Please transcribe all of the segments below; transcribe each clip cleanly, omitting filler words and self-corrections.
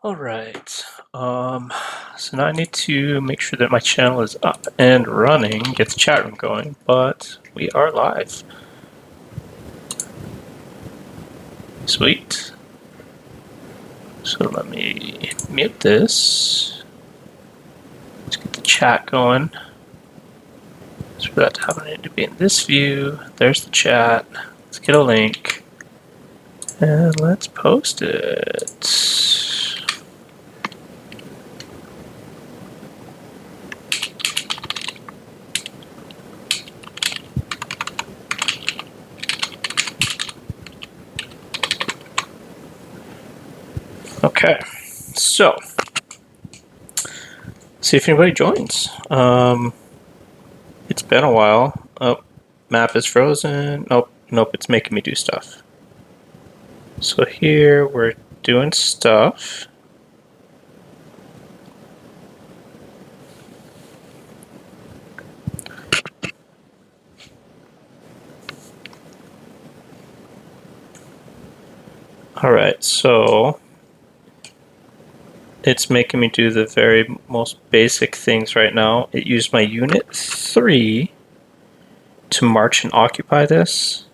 All right. So now I need to make sure that my channel is up and running, get the chat room going, but we are live. Sweet. So let me mute this. Let's get the chat going. So for that to happen, I need to be in this view. There's the chat. Let's get a link. And let's post it. Okay, so see if anybody joins. It's been a while. Oh, map is frozen. Nope, it's making me do stuff. So here we're doing stuff. Alright, so it's making me do the very most basic things right now. It used my unit 3 to march and occupy this.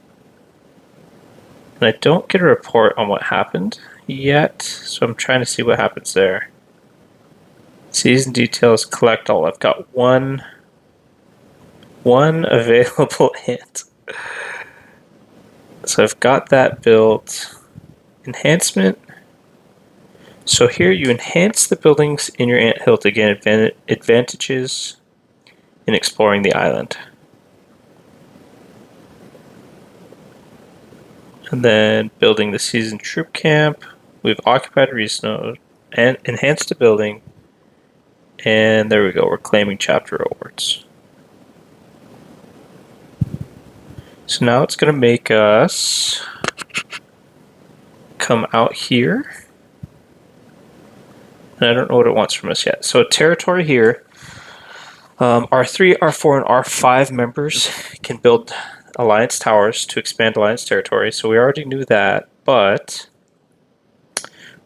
And I don't get a report on what happened yet, so I'm trying to see what happens there. Season details, collect all. I've got one available ant. So I've got that built. Enhancement. So here you enhance the buildings in your anthill to gain advantages in exploring the island. And then building the seasoned troop camp. We've occupied a resource and enhanced the building. And there we go, we're claiming chapter rewards. So now it's going to make us come out here. And I don't know what it wants from us yet. So territory here, R3, R4, and R5 members can build alliance towers to expand alliance territory. So we already knew that, but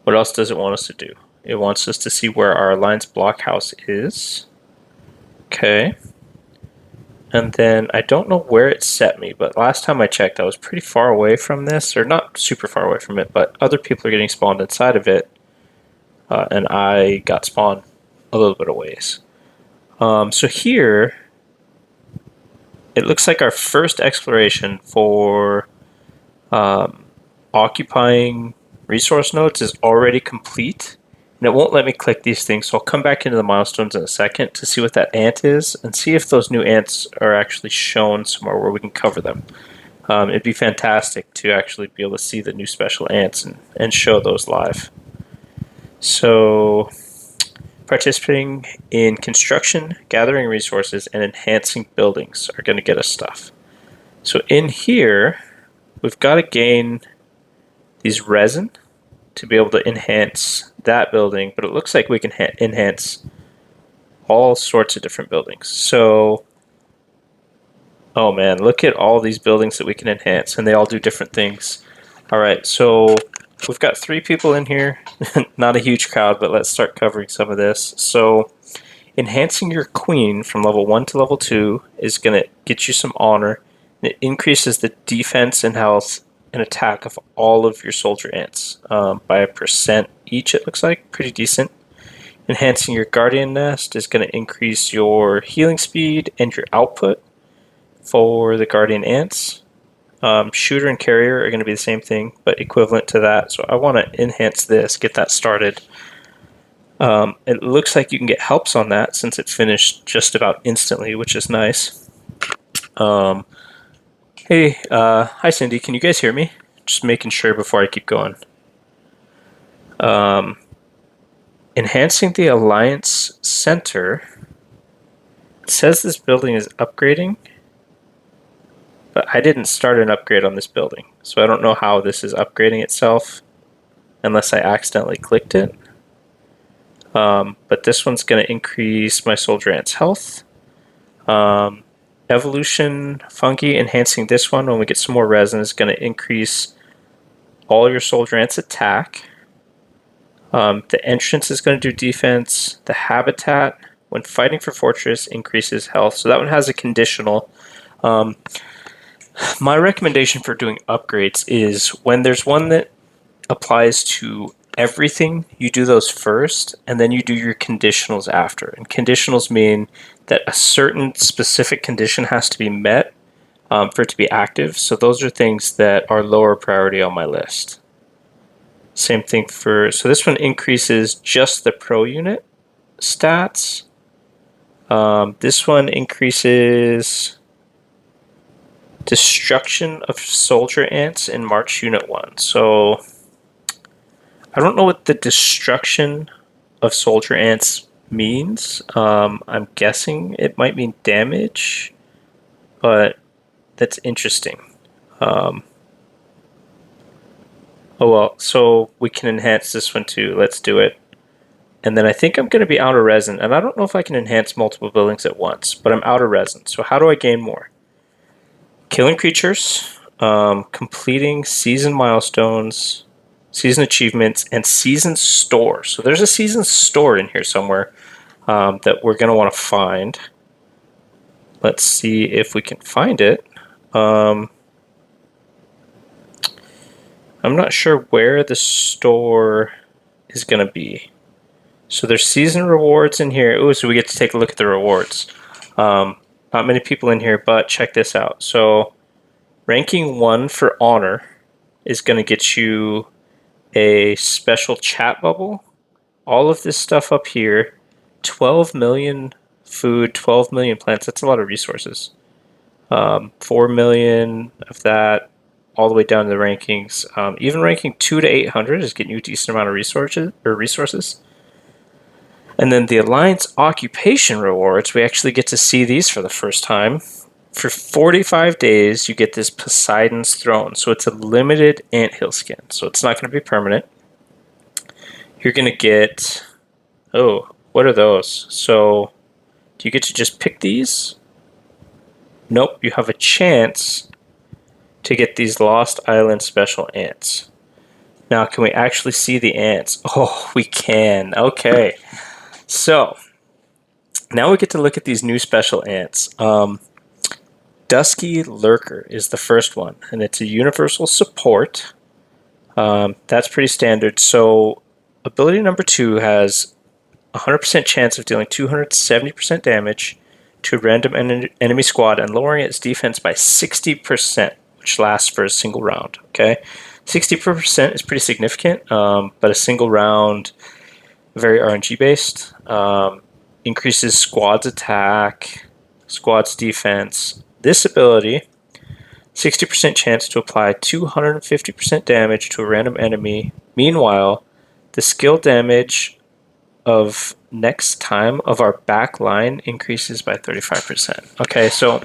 what else does it want us to do? It wants us to see where our alliance blockhouse is. Okay. And then I don't know where it set me, but last time I checked, I was pretty far away from this, or not super far away from it, but other people are getting spawned inside of it. And I got spawned a little bit of ways. So here, it looks like our first exploration for occupying resource nodes is already complete. And it won't let me click these things, so I'll come back into the milestones in a second to see what that ant is and see if those new ants are actually shown somewhere where we can cover them. It'd be fantastic to actually be able to see the new special ants and show those live. So, participating in construction, gathering resources, and enhancing buildings are going to get us stuff. So in here, we've got to gain these resin to be able to enhance that building, but it looks like we can enhance all sorts of different buildings. So, oh man, look at all these buildings that we can enhance, and they all do different things. All right, so we've got 3 people in here, not a huge crowd, but let's start covering some of this. So enhancing your queen from level 1 to level 2 is going to get you some honor. It increases the defense and health and attack of all of your soldier ants by 1% each, it looks like. Pretty decent. Enhancing your guardian nest is going to increase your healing speed and your output for the guardian ants. Shooter and carrier are going to be the same thing, but equivalent to that. So I want to enhance this, get that started. It looks like you can get helps on that since it finished just about instantly, which is nice. Hey, hi Cindy, can you guys hear me? Just making sure before I keep going. Enhancing the Alliance Center. It says this building is upgrading, but I didn't start an upgrade on this building, so I don't know how this is upgrading itself unless I accidentally clicked it. But this one's going to increase my soldier ant's health. Evolution fungi, enhancing this one when we get some more resin, is going to increase all your soldier ants' attack. The entrance is going to do defense. The habitat, when fighting for fortress, increases health. So that one has a conditional. My recommendation for doing upgrades is when there's one that applies to everything, you do those first, and then you do your conditionals after. And conditionals mean that a certain specific condition has to be met for it to be active. So those are things that are lower priority on my list. Same thing for, so this one increases just the pro unit stats. This one increases destruction of soldier ants in March Unit 1. So I don't know what the destruction of soldier ants means. I'm guessing it might mean damage, but that's interesting. Oh well, so we can enhance this one too. Let's do it. And then I think I'm going to be out of resin, and I don't know if I can enhance multiple buildings at once, but I'm out of resin. So how do I gain more? Killing creatures, completing season milestones, season achievements, and season store. So there's a season store in here somewhere that we're going to want to find. Let's see if we can find it. I'm not sure where the store is going to be. So there's season rewards in here. Ooh, so we get to take a look at the rewards. Not many people in here, but check this out. So ranking 1 for honor is going to get you a special chat bubble. All of this stuff up here. 12 million food, 12 million plants. That's a lot of resources. 4 million of that, all the way down to the rankings. Even ranking 2 to 800 is getting you a decent amount of resources. And then the Alliance Occupation rewards, we actually get to see these for the first time. For 45 days, you get this Poseidon's Throne. So it's a limited anthill skin. So it's not going to be permanent. You're going to get... Oh, what are those? So do you get to just pick these? Nope, you have a chance to get these Lost Island special ants. Now, can we actually see the ants? Oh, we can. Okay. So, now we get to look at these new special ants. Dusky Lurker is the first one, and it's a universal support. That's pretty standard. So, ability number 2 has 100% chance of dealing 270% damage to a random enemy squad and lowering its defense by 60%, which lasts for a single round. Okay, 60% is pretty significant, but a single round, very RNG based, increases squad's attack, squad's defense. This ability, 60% chance to apply 250% damage to a random enemy. Meanwhile, the skill damage of next time of our back line increases by 35%. Okay, so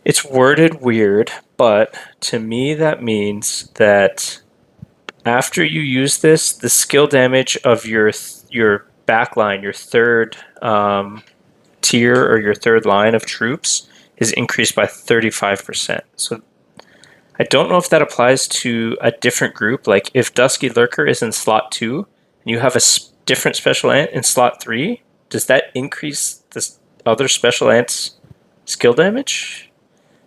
it's worded weird, but to me that means that after you use this, the skill damage of your back line, your third tier or your third line of troops, is increased by 35%. So I don't know if that applies to a different group. Like if Dusky Lurker is in slot 2 and you have a different special ant in slot 3, does that increase this other special ant's skill damage?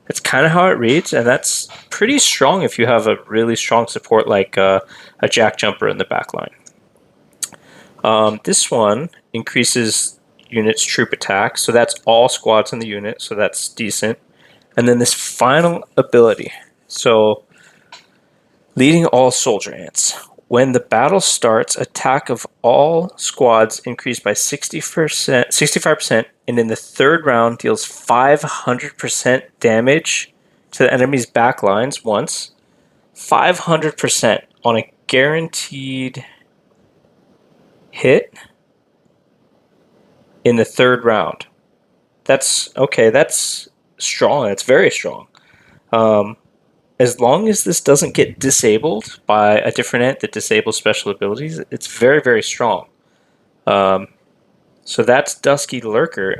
That's kind of how it reads, and that's pretty strong if you have a really strong support like a Jack Jumper in the back line. This one increases units' troop attack, so that's all squads in the unit, so that's decent. And then this final ability, so leading all soldier ants. When the battle starts, attack of all squads increased by 65%, and in the third round deals 500% damage to the enemy's back lines once. 500% on a guaranteed hit in the third round. That's okay, that's strong, that's very strong. As long as this doesn't get disabled by a different ant that disables special abilities, it's very, very strong. So that's Dusky Lurker.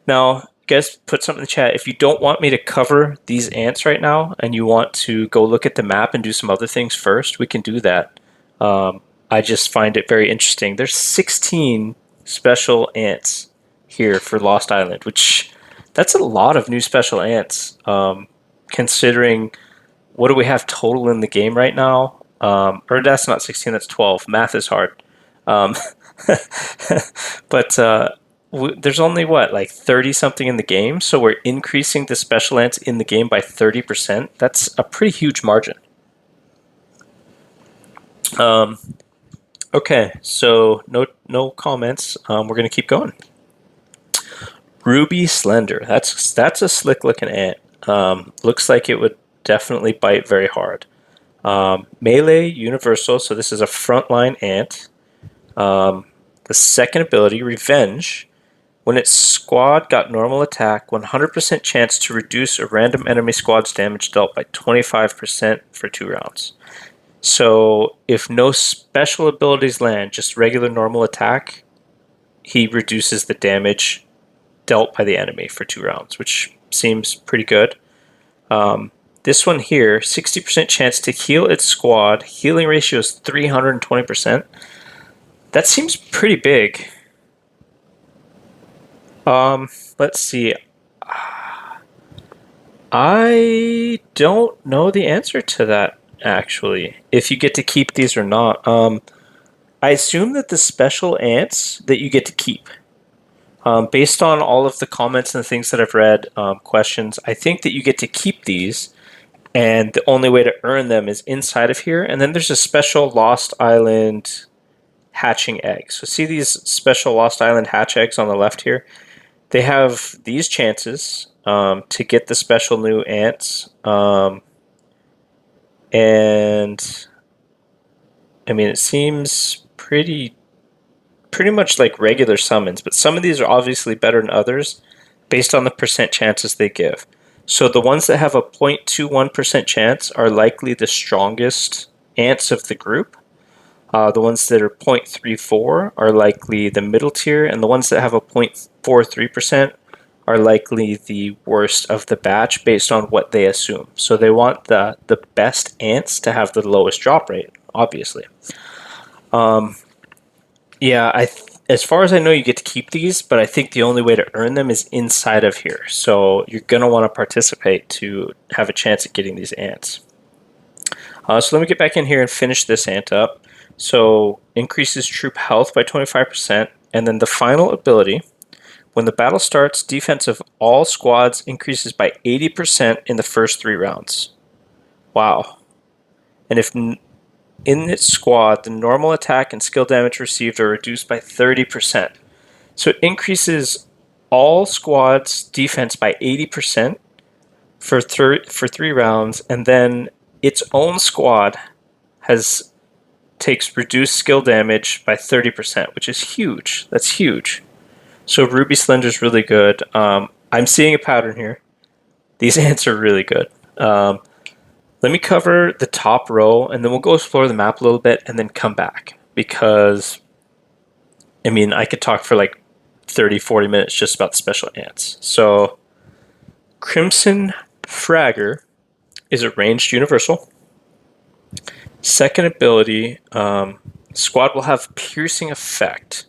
Now, guys, put something in the chat. If you don't want me to cover these ants right now and you want to go look at the map and do some other things first, we can do that. I just find it very interesting. There's 16 special ants here for Lost Island, which that's a lot of new special ants, considering what do we have total in the game right now? Or that's not 16, that's 12. Math is hard. Um, but there's only what, like 30 something in the game, so we're increasing the special ants in the game by 30%. That's a pretty huge margin. Okay, so no comments. We're gonna keep going. Ruby Slender. That's a slick looking ant. Looks like it would definitely bite very hard. Melee Universal. So this is a frontline ant. The second ability, Revenge. When its squad got normal attack, 100% chance to reduce a random enemy squad's damage dealt by 25% for 2 rounds. So if no special abilities land, just regular normal attack, he reduces the damage dealt by the enemy for 2 rounds, which seems pretty good. This one here, 60% chance to heal its squad. Healing ratio is 320%. That seems pretty big. Let's see. I don't know the answer to that, actually, if you get to keep these or not. I assume that the special ants that you get to keep. Based on all of the comments and the things that I've read, questions, I think that you get to keep these, and the only way to earn them is inside of here. And then there's a special Lost Island hatching egg. So see these special Lost Island hatch eggs on the left here? They have these chances to get the special new ants. And I mean, it seems pretty much like regular summons, but some of these are obviously better than others based on the percent chances they give. So the ones that have a 0.21% chance are likely the strongest ants of the group. The ones that are 0.34 are likely the middle tier, and the ones that have a 0.43% are likely the worst of the batch based on what they assume. So they want the best ants to have the lowest drop rate, obviously. Yeah, as far as I know, you get to keep these, but I think the only way to earn them is inside of here. So you're going to want to participate to have a chance at getting these ants. So let me get back in here and finish this ant up. So increases troop health by 25%, and then the final ability, when the battle starts, defense of all squads increases by 80% in the first 3 rounds. Wow. And if in its squad, the normal attack and skill damage received are reduced by 30%. So it increases all squads' defense by 80% for 3 rounds, and then its own squad takes reduced skill damage by 30%, which is huge. That's huge. So Ruby Slender is really good. I'm seeing a pattern here. These ants are really good. Let me cover the top row, and then we'll go explore the map a little bit and then come back. Because, I mean, I could talk for like 30, 40 minutes just about the special ants. So, Crimson Fragger is a ranged universal. Second ability, squad will have piercing effect.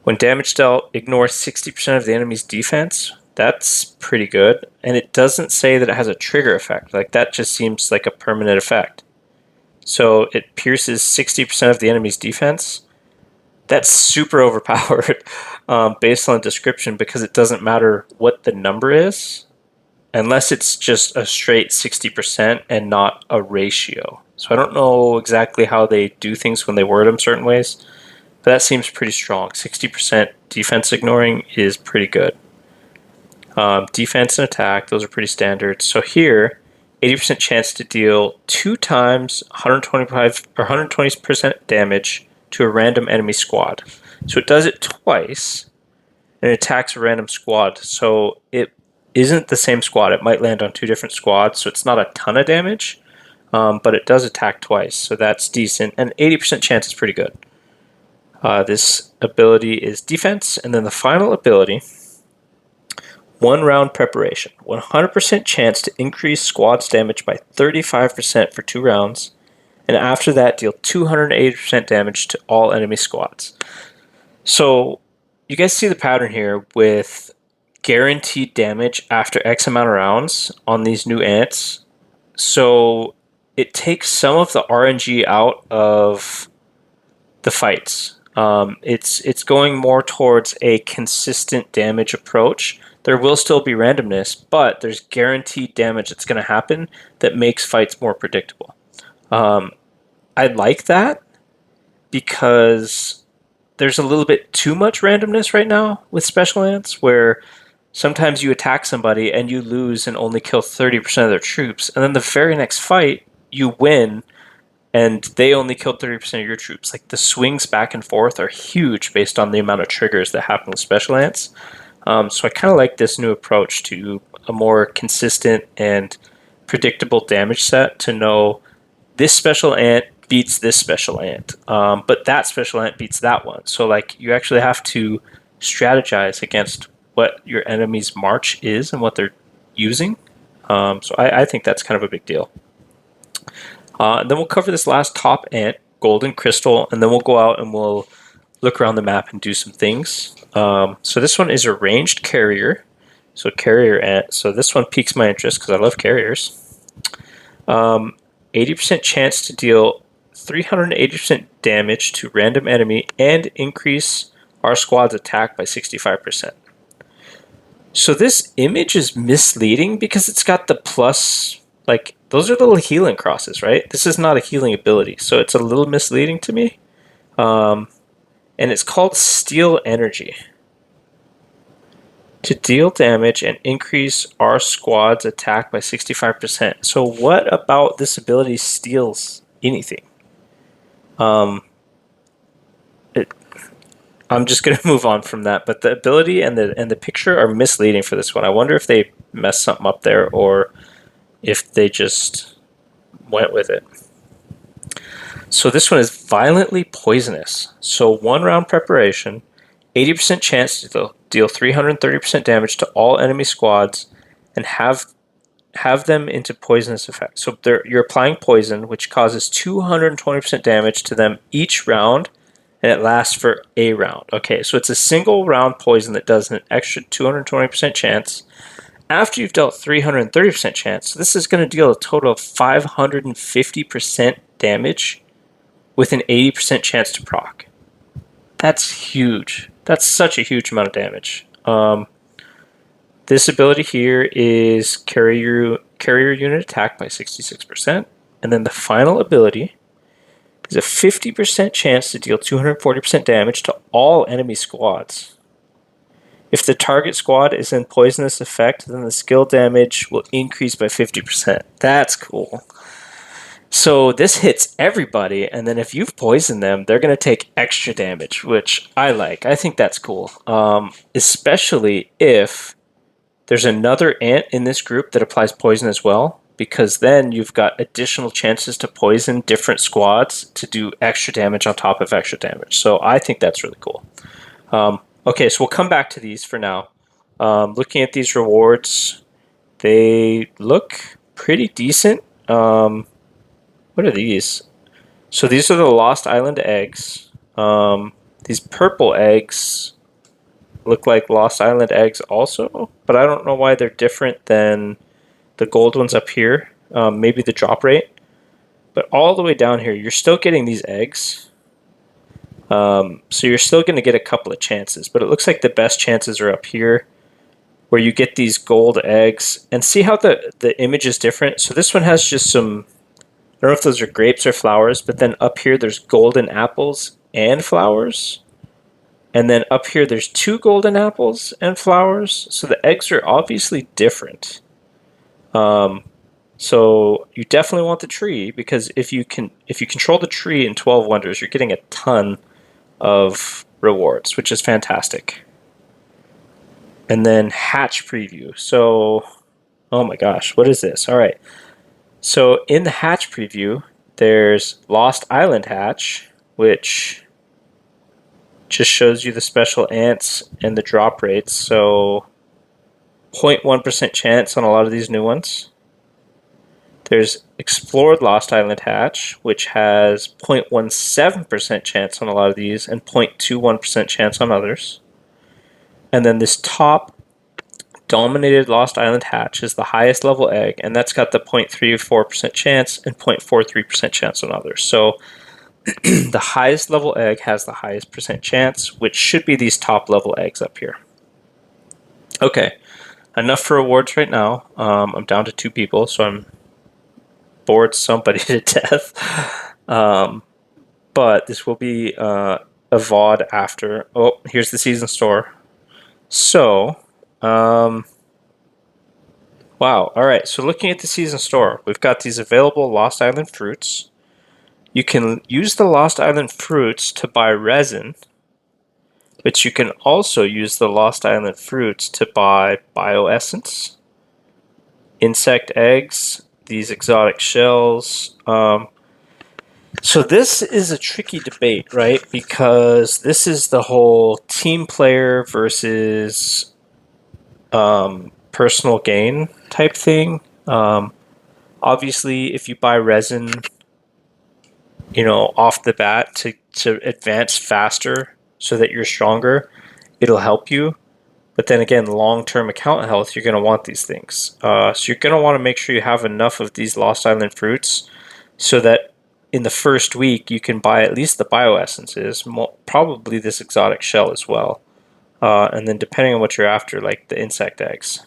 When damage dealt, ignore 60% of the enemy's defense. That's pretty good. And it doesn't say that it has a trigger effect. Like, that just seems like a permanent effect. So it pierces 60% of the enemy's defense. That's super overpowered based on the description, because it doesn't matter what the number is unless it's just a straight 60% and not a ratio. So I don't know exactly how they do things when they word them certain ways, but that seems pretty strong. 60% defense ignoring is pretty good. Defense and attack, those are pretty standard. So here, 80% chance to deal 2 times 125 or 120% damage to a random enemy squad. So it does it twice, and it attacks a random squad. So it isn't the same squad. It might land on 2 different squads, so it's not a ton of damage, but it does attack twice, so that's decent. And 80% chance is pretty good. This ability is defense, and then the final ability, 1 round preparation. 100% chance to increase squad's damage by 35% for 2 rounds. And after that, deal 280% damage to all enemy squads. So you guys see the pattern here with guaranteed damage after X amount of rounds on these new ants. So it takes some of the RNG out of the fights. It's going more towards a consistent damage approach. There will still be randomness, but there's guaranteed damage that's going to happen that makes fights more predictable. I like that because there's a little bit too much randomness right now with special ants, where sometimes you attack somebody and you lose and only kill 30% of their troops, and then the very next fight you win and they only killed 30% of your troops. Like, the swings back and forth are huge based on the amount of triggers that happen with special ants. So I kind of like this new approach to a more consistent and predictable damage set, to know this special ant beats this special ant, but that special ant beats that one. So like, you actually have to strategize against what your enemy's march is and what they're using. So I think that's kind of a big deal. And then we'll cover this last top ant, Golden Crystal, and then we'll go out and we'll look around the map and do some things. So this one is a ranged carrier, so carrier ant. So this one piques my interest because I love carriers. 80% chance to deal 380% damage to random enemy and increase our squad's attack by 65%. So this image is misleading because it's got the plus, like, those are little healing crosses, right? This is not a healing ability, so it's a little misleading to me. And it's called Steel Energy. To deal damage and increase our squad's attack by 65%. So what about this ability steals anything? I'm just going to move on from that, but the ability and the picture are misleading for this one. I wonder if they messed something up there or if they just went with it. So this one is violently poisonous. So 1 round preparation, 80% chance to deal 330% damage to all enemy squads and have them into poisonous effect. So you're applying poison, which causes 220% damage to them each round, and it lasts for a round. Okay, so it's a single round poison that does an extra 220% chance. After you've dealt 330% chance, so this is going to deal a total of 550% damage with an 80% chance to proc. That's huge. That's such a huge amount of damage. This ability here is carrier unit attack by 66%. And then the final ability is a 50% chance to deal 240% damage to all enemy squads. If the target squad is in poisonous effect, then the skill damage will increase by 50%. That's cool. So this hits everybody, and then if you've poisoned them, they're going to take extra damage, which I like. I think that's cool, especially if there's another ant in this group that applies poison as well, because then you've got additional chances to poison different squads to do extra damage on top of extra damage. So I think that's really cool. Okay, so we'll come back to these for now. Looking at these rewards, they look pretty decent. What are these? So these are the Lost Island eggs. These purple eggs look like Lost Island eggs also, but I don't know why they're different than the gold ones up here. Maybe the drop rate. But all the way down here, you're still getting these eggs. So you're still going to get a couple of chances, but it looks like the best chances are up here, where you get these gold eggs. And see how the image is different? So this one has just some, I don't know if those are grapes or flowers, but then up here there's golden apples and flowers. And then up here there's 2 golden apples and flowers. So the eggs are obviously different. So you definitely want the tree, because if you control the tree in 12 Wonders, you're getting a ton of rewards, which is fantastic. And then hatch preview. So, oh my gosh, what is this? All right. So in the hatch preview, there's Lost Island hatch, which just shows you the special ants and the drop rates. So 0.1% chance on a lot of these new ones. There's Explored Lost Island Hatch, which has 0.17% chance on a lot of these and 0.21% chance on others. And then this top Dominated Lost Island Hatch is the highest level egg, and that's got the 0.34% chance and 0.43% chance on others. So the highest level egg has the highest percent chance, which should be these top level eggs up here. Okay, enough for rewards right now. I'm down to 2 people, so I'm bored somebody to death. But this will be a VOD after. Oh, here's the season store. So, wow. All right. So looking at the season store, we've got these available Lost Island fruits. You can use the Lost Island fruits to buy resin, but you can also use the Lost Island fruits to buy bioessence, insect eggs, these exotic shells. So this is a tricky debate, right? Because this is the whole team player versus personal gain type thing. Obviously, if you buy resin, off the bat to advance faster so that you're stronger, it'll help you. But then again, long-term account health, you're going to want these things. So you're going to want to make sure you have enough of these Lost Island fruits so that in the first week, you can buy at least the bioessences, probably this exotic shell as well. And then depending on what you're after, like the insect eggs.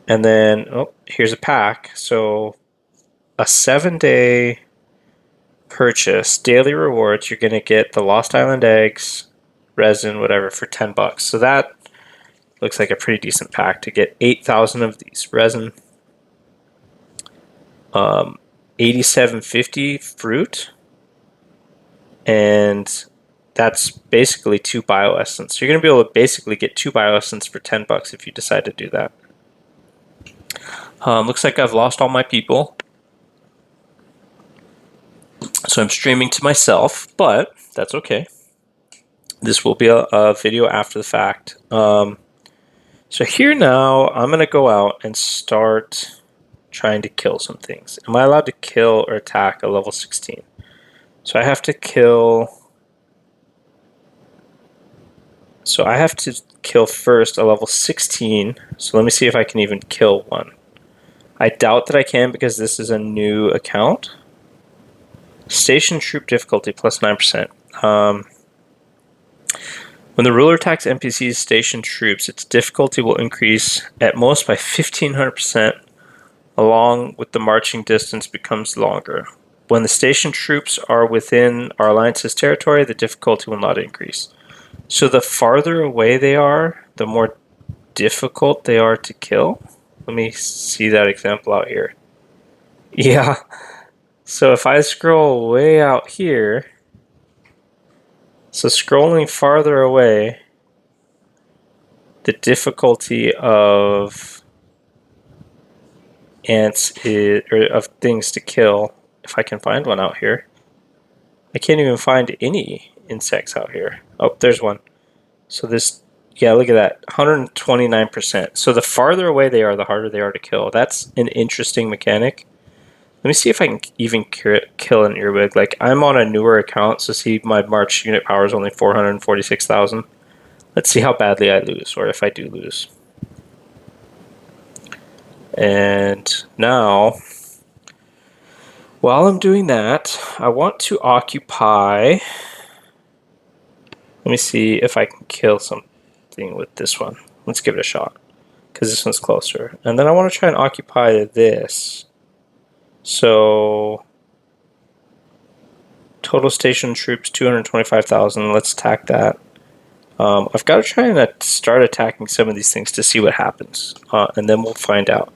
And then, here's a pack. So a 7-day purchase, daily rewards, you're going to get the Lost Island eggs, resin, whatever, for $10. So that looks like a pretty decent pack to get 8,000 of these. Resin. 8750 fruit, and that's basically 2 bioessence. So you're going to be able to basically get 2 bioessence for $10 if you decide to do that. Looks like I've lost all my people, so I'm streaming to myself, but that's okay. This will be a video after the fact. So here now, I'm going to go out and start trying to kill some things. Am I allowed to kill or attack a level 16? So I have to kill... So I have to kill first a level 16. So let me see if I can even kill one. I doubt that I can because this is a new account. Station troop difficulty plus 9%. When the ruler attacks NPCs station troops, its difficulty will increase at most by 1500%. Along with the marching distance becomes longer. When the station troops are within our alliance's territory, the difficulty will not increase. So the farther away they are, the more difficult they are to kill. Let me see that example out here. Yeah. So if I scroll way out here, so scrolling farther away, the difficulty of ants or of things to kill, if I can find one out here. I can't even find any insects out here. Oh, there's one. So this, yeah, look at that, 129%. So the farther away they are, the harder they are to kill. That's an interesting mechanic. Let me see if I can even kill an earwig. Like, I'm on a newer account, so see my March unit power is only 446,000. Let's see how badly I lose, or if I do lose. And now, while I'm doing that, I want to occupy... Let me see if I can kill something with this one. Let's give it a shot, because this one's closer. And then I want to try and occupy this. So, total station troops, 225,000. Let's attack that. I've got to try and start attacking some of these things to see what happens. And then we'll find out.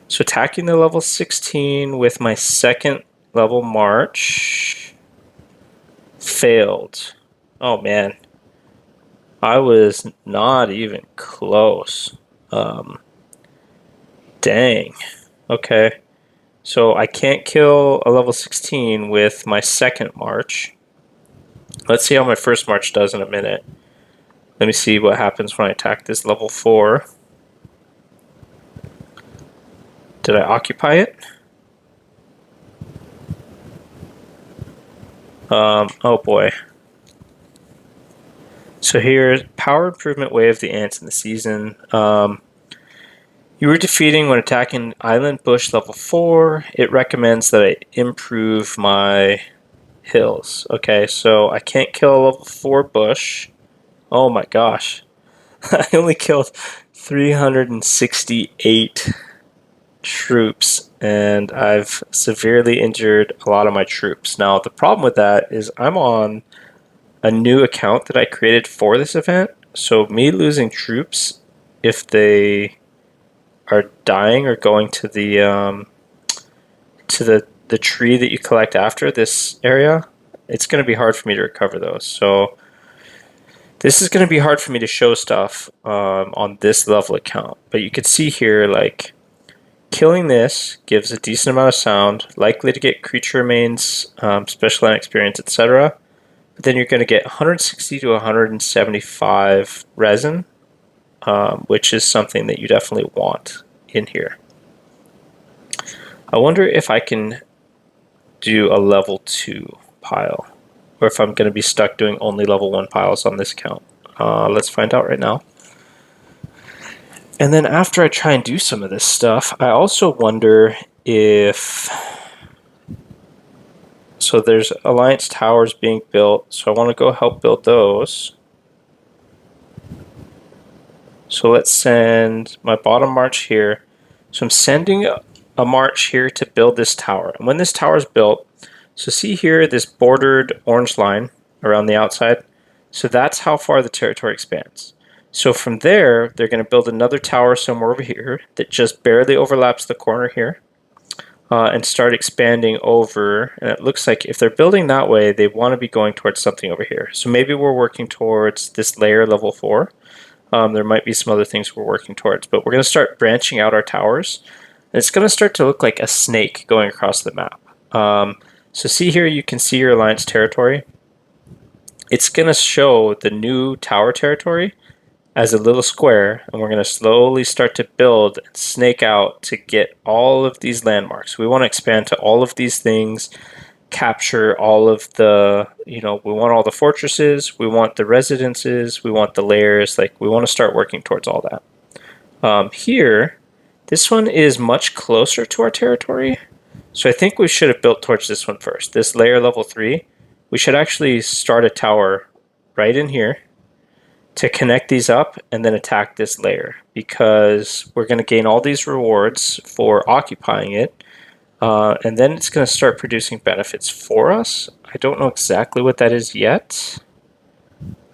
So attacking the level 16 with my second level march failed. Oh man, I was not even close. Dang. Okay, so I can't kill a level 16 with my second march. Let's see how my first march does in a minute. Let me see what happens when I attack this level 4. Did I occupy it? Oh boy. So here, power improvement wave the ants in the season. You were defeating when attacking island bush level 4. It recommends that I improve my hills. Okay, so I can't kill a level 4 bush. Oh my gosh. I only killed 368 troops, and I've severely injured a lot of my troops. Now, the problem with that is I'm on a new account that I created for this event, so me losing troops, if they are dying or going to the tree that you collect after this area, it's going to be hard for me to recover those. So this is going to be hard for me to show stuff on this level account. But you can see here, like, killing this gives a decent amount of sound, likely to get creature remains, special land experience, etc. But then you're going to get 160 to 175 resin, which is something that you definitely want in here. I wonder if I can do a level 2 pile, or if I'm going to be stuck doing only level 1 piles on this account. Let's find out right now. And then after I try and do some of this stuff, I also wonder if... So there's Alliance Towers being built, so I want to go help build those. So let's send my bottom march here. So I'm sending a march here to build this tower. And when this tower is built, so see here this bordered orange line around the outside. So that's how far the territory expands. So from there, they're going to build another tower somewhere over here that just barely overlaps the corner here. And start expanding over, and it looks like if they're building that way, they want to be going towards something over here. So maybe we're working towards this layer level 4. There might be some other things we're working towards, but we're going to start branching out our towers. And it's going to start to look like a snake going across the map. So see here, you can see your alliance territory. It's going to show the new tower territory as a little square, and we're going to slowly start to build and snake out to get all of these landmarks. We want to expand to all of these things, capture all of the, we want all the fortresses, we want the residences, we want the layers, like we want to start working towards all that. Here, this one is much closer to our territory, so I think we should have built towards this one first. This layer level 3, we should actually start a tower right in here to connect these up and then attack this layer, because we're going to gain all these rewards for occupying it, and then it's going to start producing benefits for us. I don't know exactly what that is yet.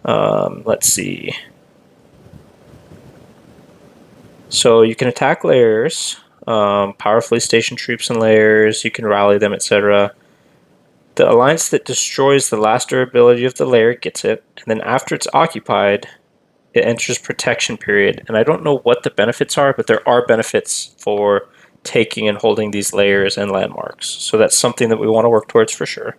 Let's see. So you can attack layers, powerfully station troops and layers, you can rally them, etc. The alliance that destroys the last durability of the layer gets it, and then after it's occupied, it enters protection period. And I don't know what the benefits are, but there are benefits for taking and holding these layers and landmarks. So that's something that we want to work towards for sure.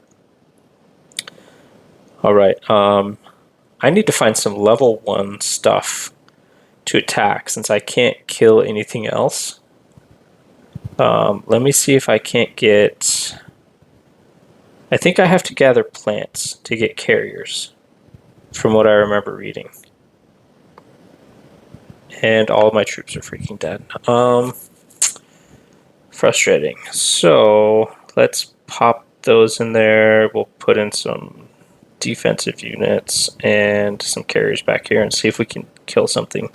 All right, I need to find some level 1 stuff to attack since I can't kill anything else. Let me see if I can't get... I think I have to gather plants to get carriers, from what I remember reading. And all of my troops are freaking dead. Frustrating. So let's pop those in there. We'll put in some defensive units and some carriers back here and see if we can kill something.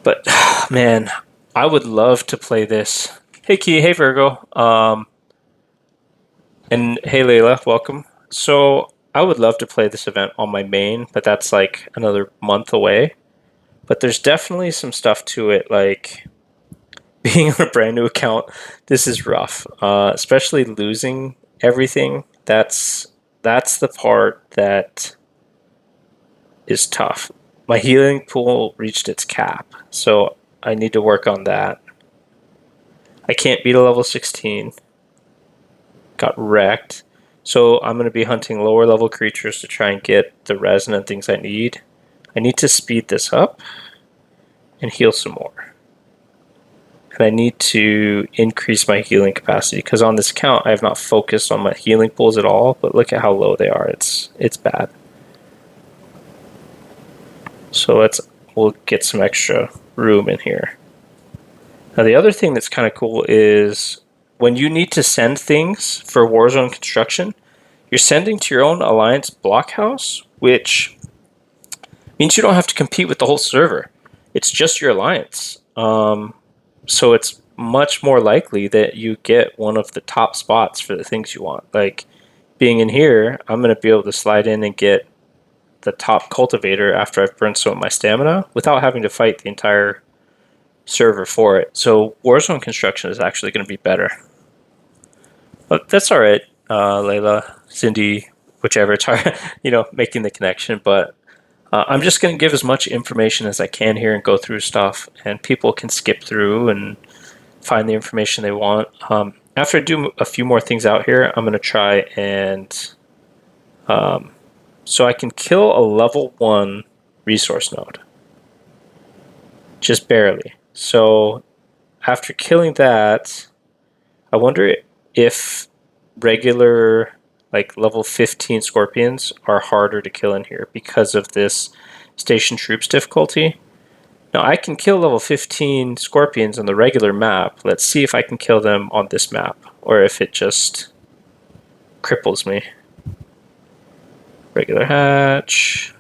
But man, I would love to play this. Hey Key, hey Virgo. And hey Layla, welcome. So I would love to play this event on my main, but that's like another month away. But there's definitely some stuff to it, like being on a brand new account, this is rough. Especially losing everything, that's the part that is tough. My healing pool reached its cap, so I need to work on that. I can't beat a level 16. Got wrecked. So I'm going to be hunting lower level creatures to try and get the resin and things I need. I need to speed this up and heal some more. and I need to increase my healing capacity because on this account I have not focused on my healing pools at all, but look at how low they are. It's bad. So we'll get some extra room in here. Now the other thing that's kind of cool is when you need to send things for Warzone construction, you're sending to your own Alliance blockhouse, which means you don't have to compete with the whole server. It's just your Alliance. So it's much more likely that you get one of the top spots for the things you want. Like being in here, I'm going to be able to slide in and get the top cultivator after I've burned some of my stamina without having to fight the entire server for it. So Warzone construction is actually going to be better. But that's all right, Layla, Cindy, whichever. It's hard, making the connection. But I'm just going to give as much information as I can here and go through stuff, and people can skip through and find the information they want. After I do a few more things out here, I'm going to try and so I can kill a level 1 resource node. Just barely. So after killing that, I wonder if regular like level 15 scorpions are harder to kill in here because of this station troops difficulty. Now I can kill level 15 scorpions on the regular map. Let's see if I can kill them on this map or if it just cripples me. Regular hatch.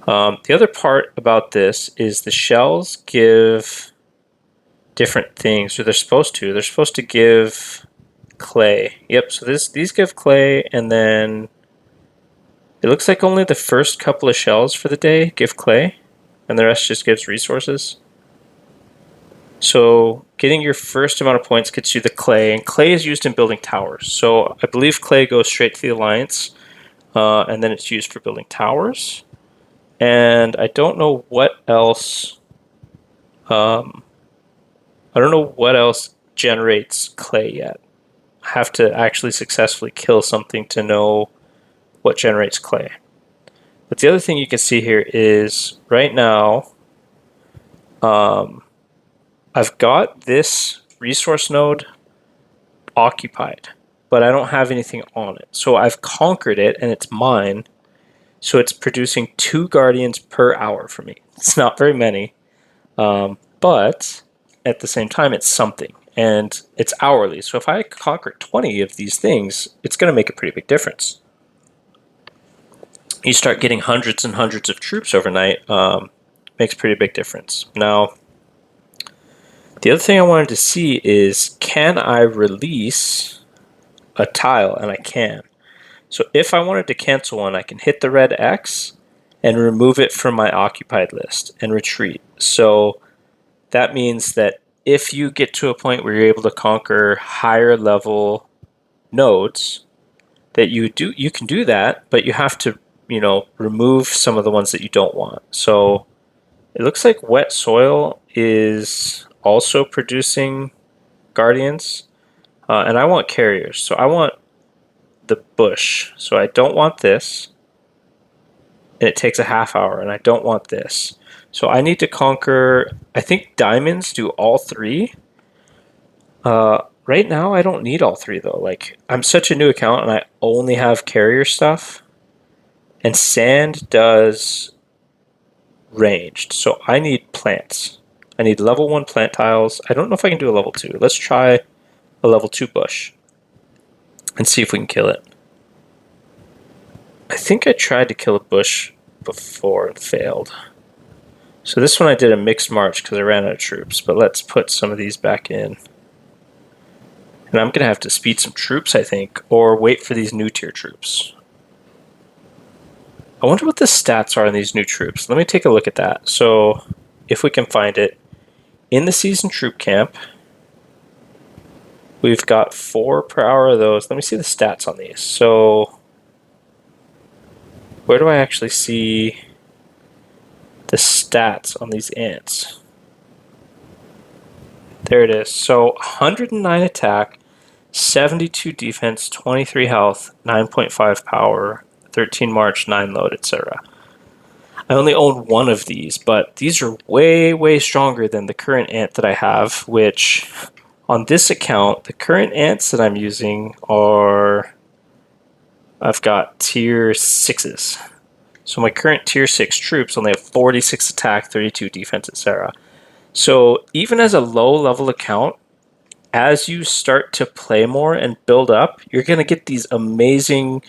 The other part about this is the shells give different things, or they're supposed to. They're supposed to give clay. Yep, so these give clay, and then it looks like only the first couple of shells for the day give clay, and the rest just gives resources. So getting your first amount of points gets you the clay, and clay is used in building towers. So I believe clay goes straight to the Alliance, and then it's used for building towers. And I don't know what else. I don't know what else generates clay yet. I have to actually successfully kill something to know what generates clay. But the other thing you can see here is right now, I've got this resource node occupied, but I don't have anything on it. So I've conquered it and it's mine. So it's producing 2 guardians per hour for me. It's not very many, but at the same time, it's something. And it's hourly. So if I conquer 20 of these things, it's going to make a pretty big difference. You start getting hundreds and hundreds of troops overnight, makes a pretty big difference. Now, the other thing I wanted to see is, can I release a tile? And I can. So if I wanted to cancel one, I can hit the red X and remove it from my occupied list and retreat. So that means that if you get to a point where you're able to conquer higher level nodes, that you can do that, but you have to, remove some of the ones that you don't want. So it looks like wet soil is also producing guardians, and I want carriers. So I want the bush. So I don't want this, and it takes a half hour, and I don't want this. So I need to conquer, I think diamonds do all 3. Right now I don't need all 3 though. Like, I'm such a new account and I only have carrier stuff, and sand does ranged. So I need plants. I need level 1 plant tiles. I don't know if I can do a level 2. Let's try a level 2 bush and see if we can kill it. I think I tried to kill a bush before and failed. So this one I did a mixed march because I ran out of troops, but let's put some of these back in. And I'm going to have to speed some troops, I think, or wait for these new tier troops. I wonder what the stats are on these new troops. Let me take a look at that. So if we can find it, in the season troop camp, we've got 4 per hour of those. Let me see the stats on these. So where do I actually see the stats on these ants? There it is. So 109 attack, 72 defense, 23 health, 9.5 power, 13 march, 9 load, etc. I only own one of these, but these are way, way stronger than the current ant that I have, which on this account, the current ants that I'm using are, I've got tier 6s. So my current tier 6 troops only have 46 attack, 32 defense, etc. So even as a low level account, as you start to play more and build up, you're going to get these amazing,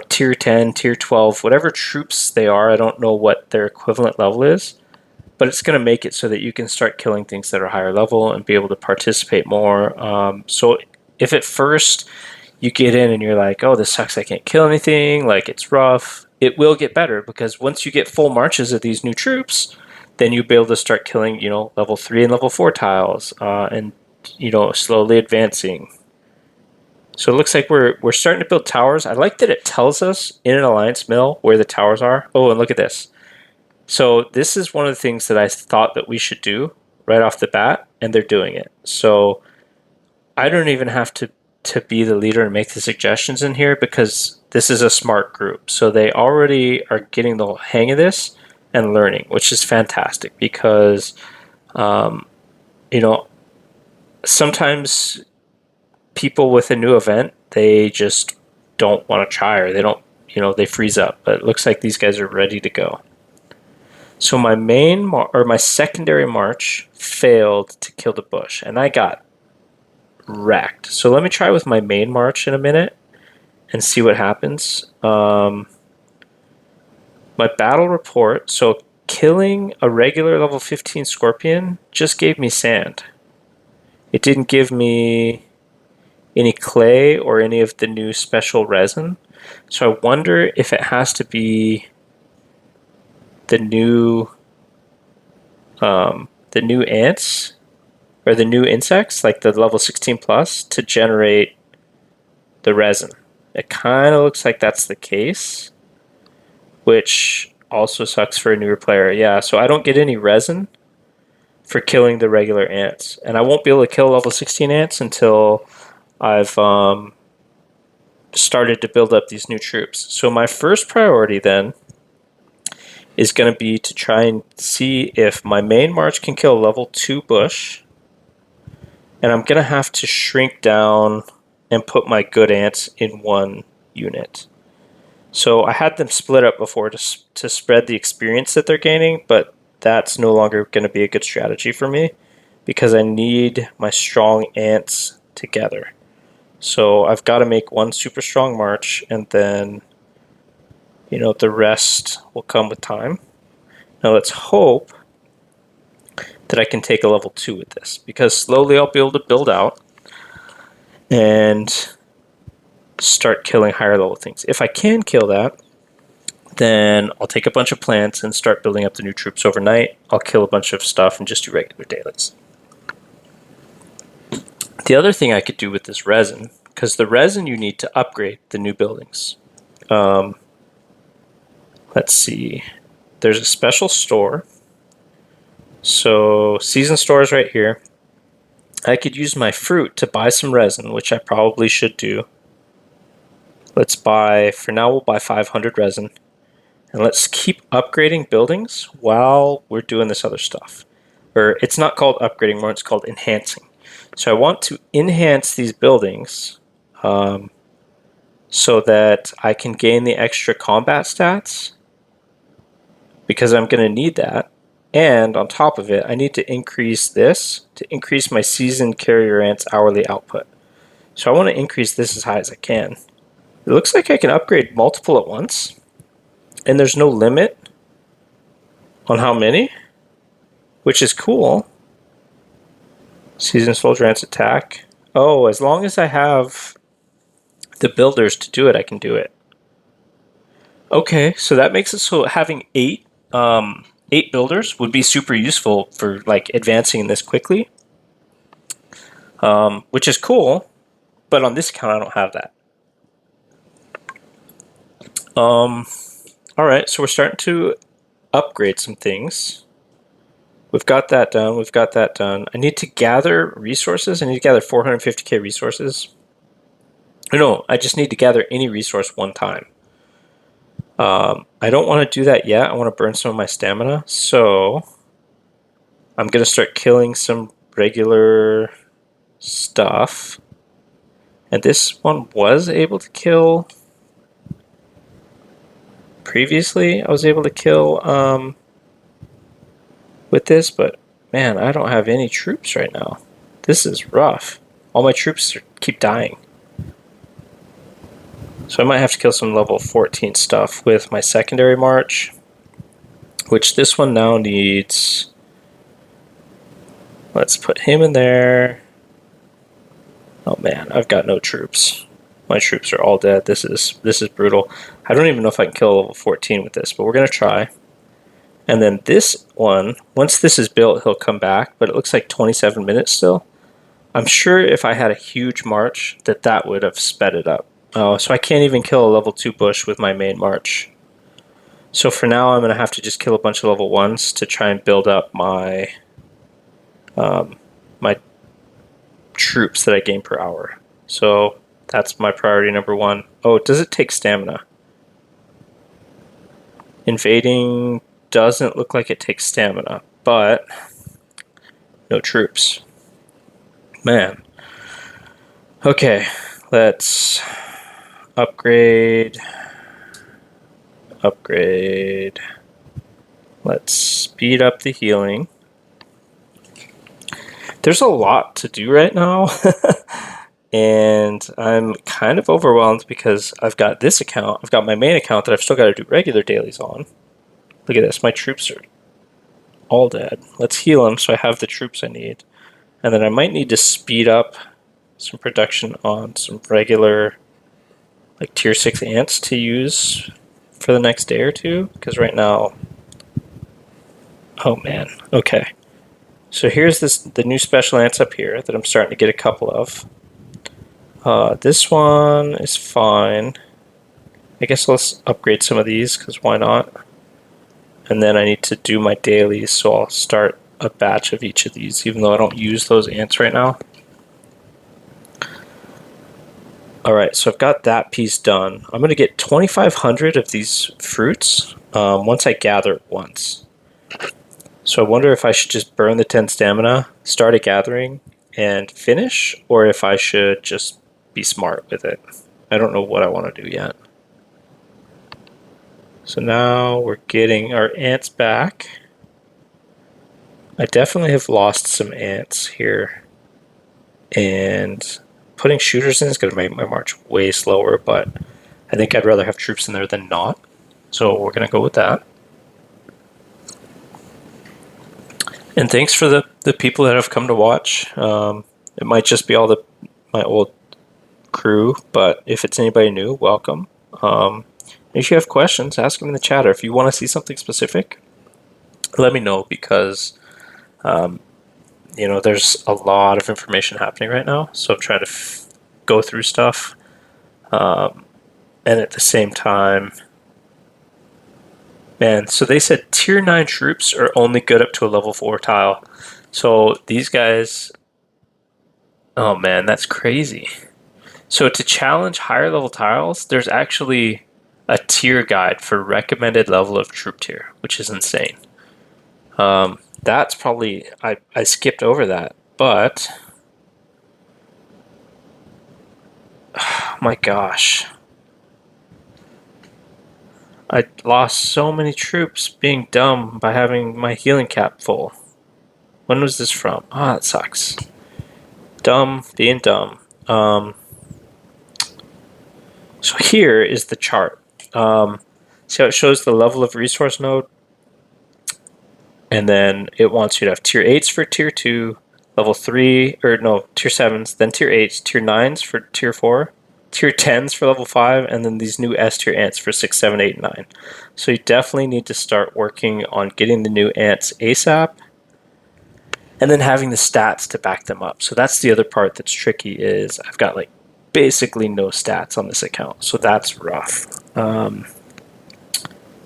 tier 10, tier 12, whatever troops they are. I don't know what their equivalent level is, but it's going to make it so that you can start killing things that are higher level and be able to participate more. So if at first you get in and you're like, oh, this sucks, I can't kill anything, like it's rough, it will get better, because once you get full marches of these new troops, then you'll be able to start killing, level 3 and level 4 tiles, and slowly advancing. So it looks like we're starting to build towers. I like that it tells us in an alliance mill where the towers are. Oh, and look at this. So this is one of the things that I thought that we should do right off the bat, and they're doing it. So I don't even have to be the leader and make the suggestions in here, because this is a smart group. So they already are getting the hang of this and learning, which is fantastic, because sometimes people with a new event, they just don't want to try, or they don't, they freeze up. But it looks like these guys are ready to go. So my my secondary march failed to kill the bush, and I got wrecked. So let me try with my main march in a minute and see what happens. My battle report, so killing a regular level 15 scorpion just gave me sand. It didn't give me any clay or any of the new special resin. So I wonder if it has to be the new ants or the new insects, like the level 16 plus, to generate the resin. It kind of looks like that's the case, which also sucks for a newer player. Yeah, so I don't get any resin for killing the regular ants, and I won't be able to kill level 16 ants until I've started to build up these new troops. So my first priority then is going to be to try and see if my main march can kill level 2 bush, and I'm going to have to shrink down and put my good ants in one unit. So I had them split up before to spread the experience that they're gaining, but that's no longer going to be a good strategy for me, because I need my strong ants together. So I've got to make one super strong march, and then the rest will come with time. Now let's hope that I can take a level 2 with this, because slowly I'll be able to build out and start killing higher level things. If I can kill that, then I'll take a bunch of plants and start building up the new troops overnight. I'll kill a bunch of stuff and just do regular dailies. The other thing I could do with this resin, because the resin you need to upgrade the new buildings. Let's see. There's a special store. So season store is right here. I could use my fruit to buy some resin, which I probably should do. Let's buy, for now we'll buy 500 resin. And let's keep upgrading buildings while we're doing this other stuff. Or it's not called upgrading more, it's called enhancing. So I want to enhance these buildings so that I can gain the extra combat stats, because I'm going to need that. And on top of it, I need to increase this to increase my seasoned carrier ants hourly output. So I want to increase this as high as I can. It looks like I can upgrade multiple at once, and there's no limit on how many, which is cool. Seasoned soldier ants attack. Oh, as long as I have the builders to do it, I can do it. Okay, so that makes it so having 8 builders would be super useful for like advancing this quickly, which is cool, but on this account I don't have that. Alright, so we're starting to upgrade some things. We've got that done, we've got that done. I need to gather resources. I need to gather 450k resources. No, I just need to gather any resource one time. I don't want to do that yet. I want to burn some of my stamina. So I'm going to start killing some regular stuff. And this one was able to kill. Previously, I was able to kill with this, but man, I don't have any troops right now. This is rough. All my troops keep dying. So I might have to kill some level 14 stuff with my secondary march, which this one now needs. Let's put him in there. Oh man, I've got no troops. My troops are all dead. This is brutal. I don't even know if I can kill level 14 with this, but we're gonna try. And then this one, once this is built, he'll come back, but it looks like 27 minutes still. I'm sure if I had a huge march that would have sped it up. Oh, so I can't even kill a level 2 bush with my main march. So for now, I'm going to have to just kill a bunch of level 1s to try and build up my my troops that I gain per hour. So that's my priority number 1. Oh, does it take stamina? Invading doesn't look like it takes stamina, but no troops. Man. Okay, let's upgrade. Let's speed up the healing. There's a lot to do right now, and I'm kind of overwhelmed because I've got this account, I've got my main account that I've still got to do regular dailies on. Look at this, my troops are all dead. Let's heal them so I have the troops I need. And then I might need to speed up some production on some regular like tier 6 ants to use for the next day or two, because right now, oh man, okay. So here's the new special ants up here that I'm starting to get a couple of. This one is fine. I guess let's upgrade some of these, because why not? And then I need to do my dailies, so I'll start a batch of each of these, even though I don't use those ants right now. Alright, so I've got that piece done. I'm going to get 2,500 of these fruits once I gather it once. So I wonder if I should just burn the 10 stamina, start a gathering, and finish, or if I should just be smart with it. I don't know what I want to do yet. So now we're getting our ants back. I definitely have lost some ants here. And putting shooters in is going to make my march way slower, but I think I'd rather have troops in there than not. So we're going to go with that. And thanks for the people that have come to watch. It might just be all my old crew, but if it's anybody new, welcome. If you have questions, ask them in the chat, or if you want to see something specific, let me know, because there's a lot of information happening right now, so I'm trying to go through stuff, and at the same time, man, so they said tier 9 troops are only good up to a level 4 tile. So these guys, oh man, that's crazy. So to challenge higher level tiles, there's actually a tier guide for recommended level of troop tier, which is insane. That's probably, I skipped over that, but oh my gosh. I lost so many troops being dumb by having my healing cap full. When was this from? Ah, that sucks. Dumb, being dumb. So here is the chart. See how it shows the level of resource node? And then it wants you to have tier 8s for tier 2, level 3, or no, tier 7s, then tier 8s, tier 9s for tier 4, tier 10s for level 5, and then these new S tier ants for 6, 7, 8, and 9. So you definitely need to start working on getting the new ants ASAP, and then having the stats to back them up. So that's the other part that's tricky, is I've got like basically no stats on this account, so that's rough. But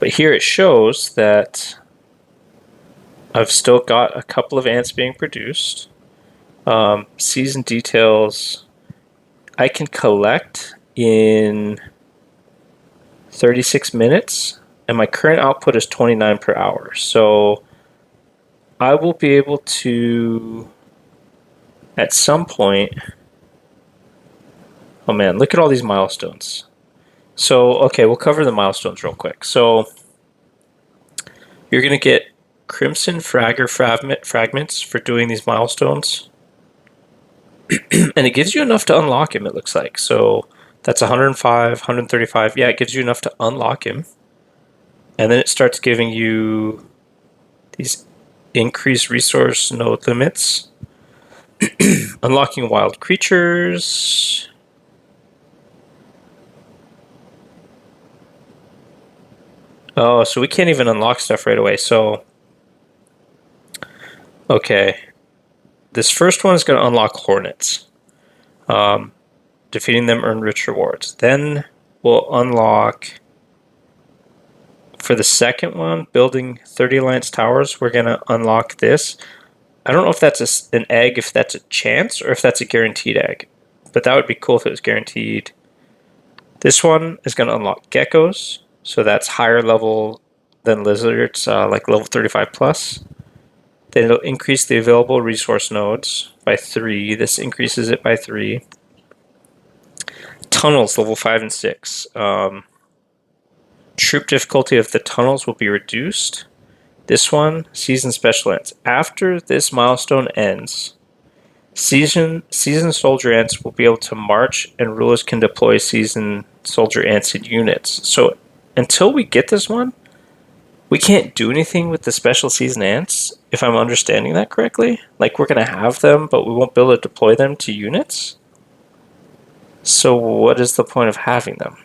here it shows that I've still got a couple of ants being produced. Season details I can collect in 36 minutes, and my current output is 29 per hour. So I will be able to, at some point, oh man, look at all these milestones. So, okay, we'll cover the milestones real quick. So you're going to get Crimson Fragger fragments for doing these milestones. And it gives you enough to unlock him, it looks like. So that's 105, 135. Yeah, it gives you enough to unlock him. And then it starts giving you these increased resource node limits. Unlocking wild creatures. Oh, so we can't even unlock stuff right away. So, okay. This first one is going to unlock hornets. Defeating them earn rich rewards. Then we'll unlock, for the second one, building 30 Alliance towers, we're going to unlock this. I don't know if that's an egg, if that's a chance, or if that's a guaranteed egg. But that would be cool if it was guaranteed. This one is going to unlock geckos. So that's higher level than lizards, like level 35 plus. Then it'll increase the available resource nodes by 3. This increases it by 3. Tunnels, level 5 and 6. Troop difficulty of the tunnels will be reduced. This one, season special ants. After this milestone ends, season soldier ants will be able to march, and rulers can deploy season soldier ants in units. So until we get this one, we can't do anything with the special season ants, if I'm understanding that correctly. Like, we're going to have them, but we won't be able to deploy them to units. So what is the point of having them?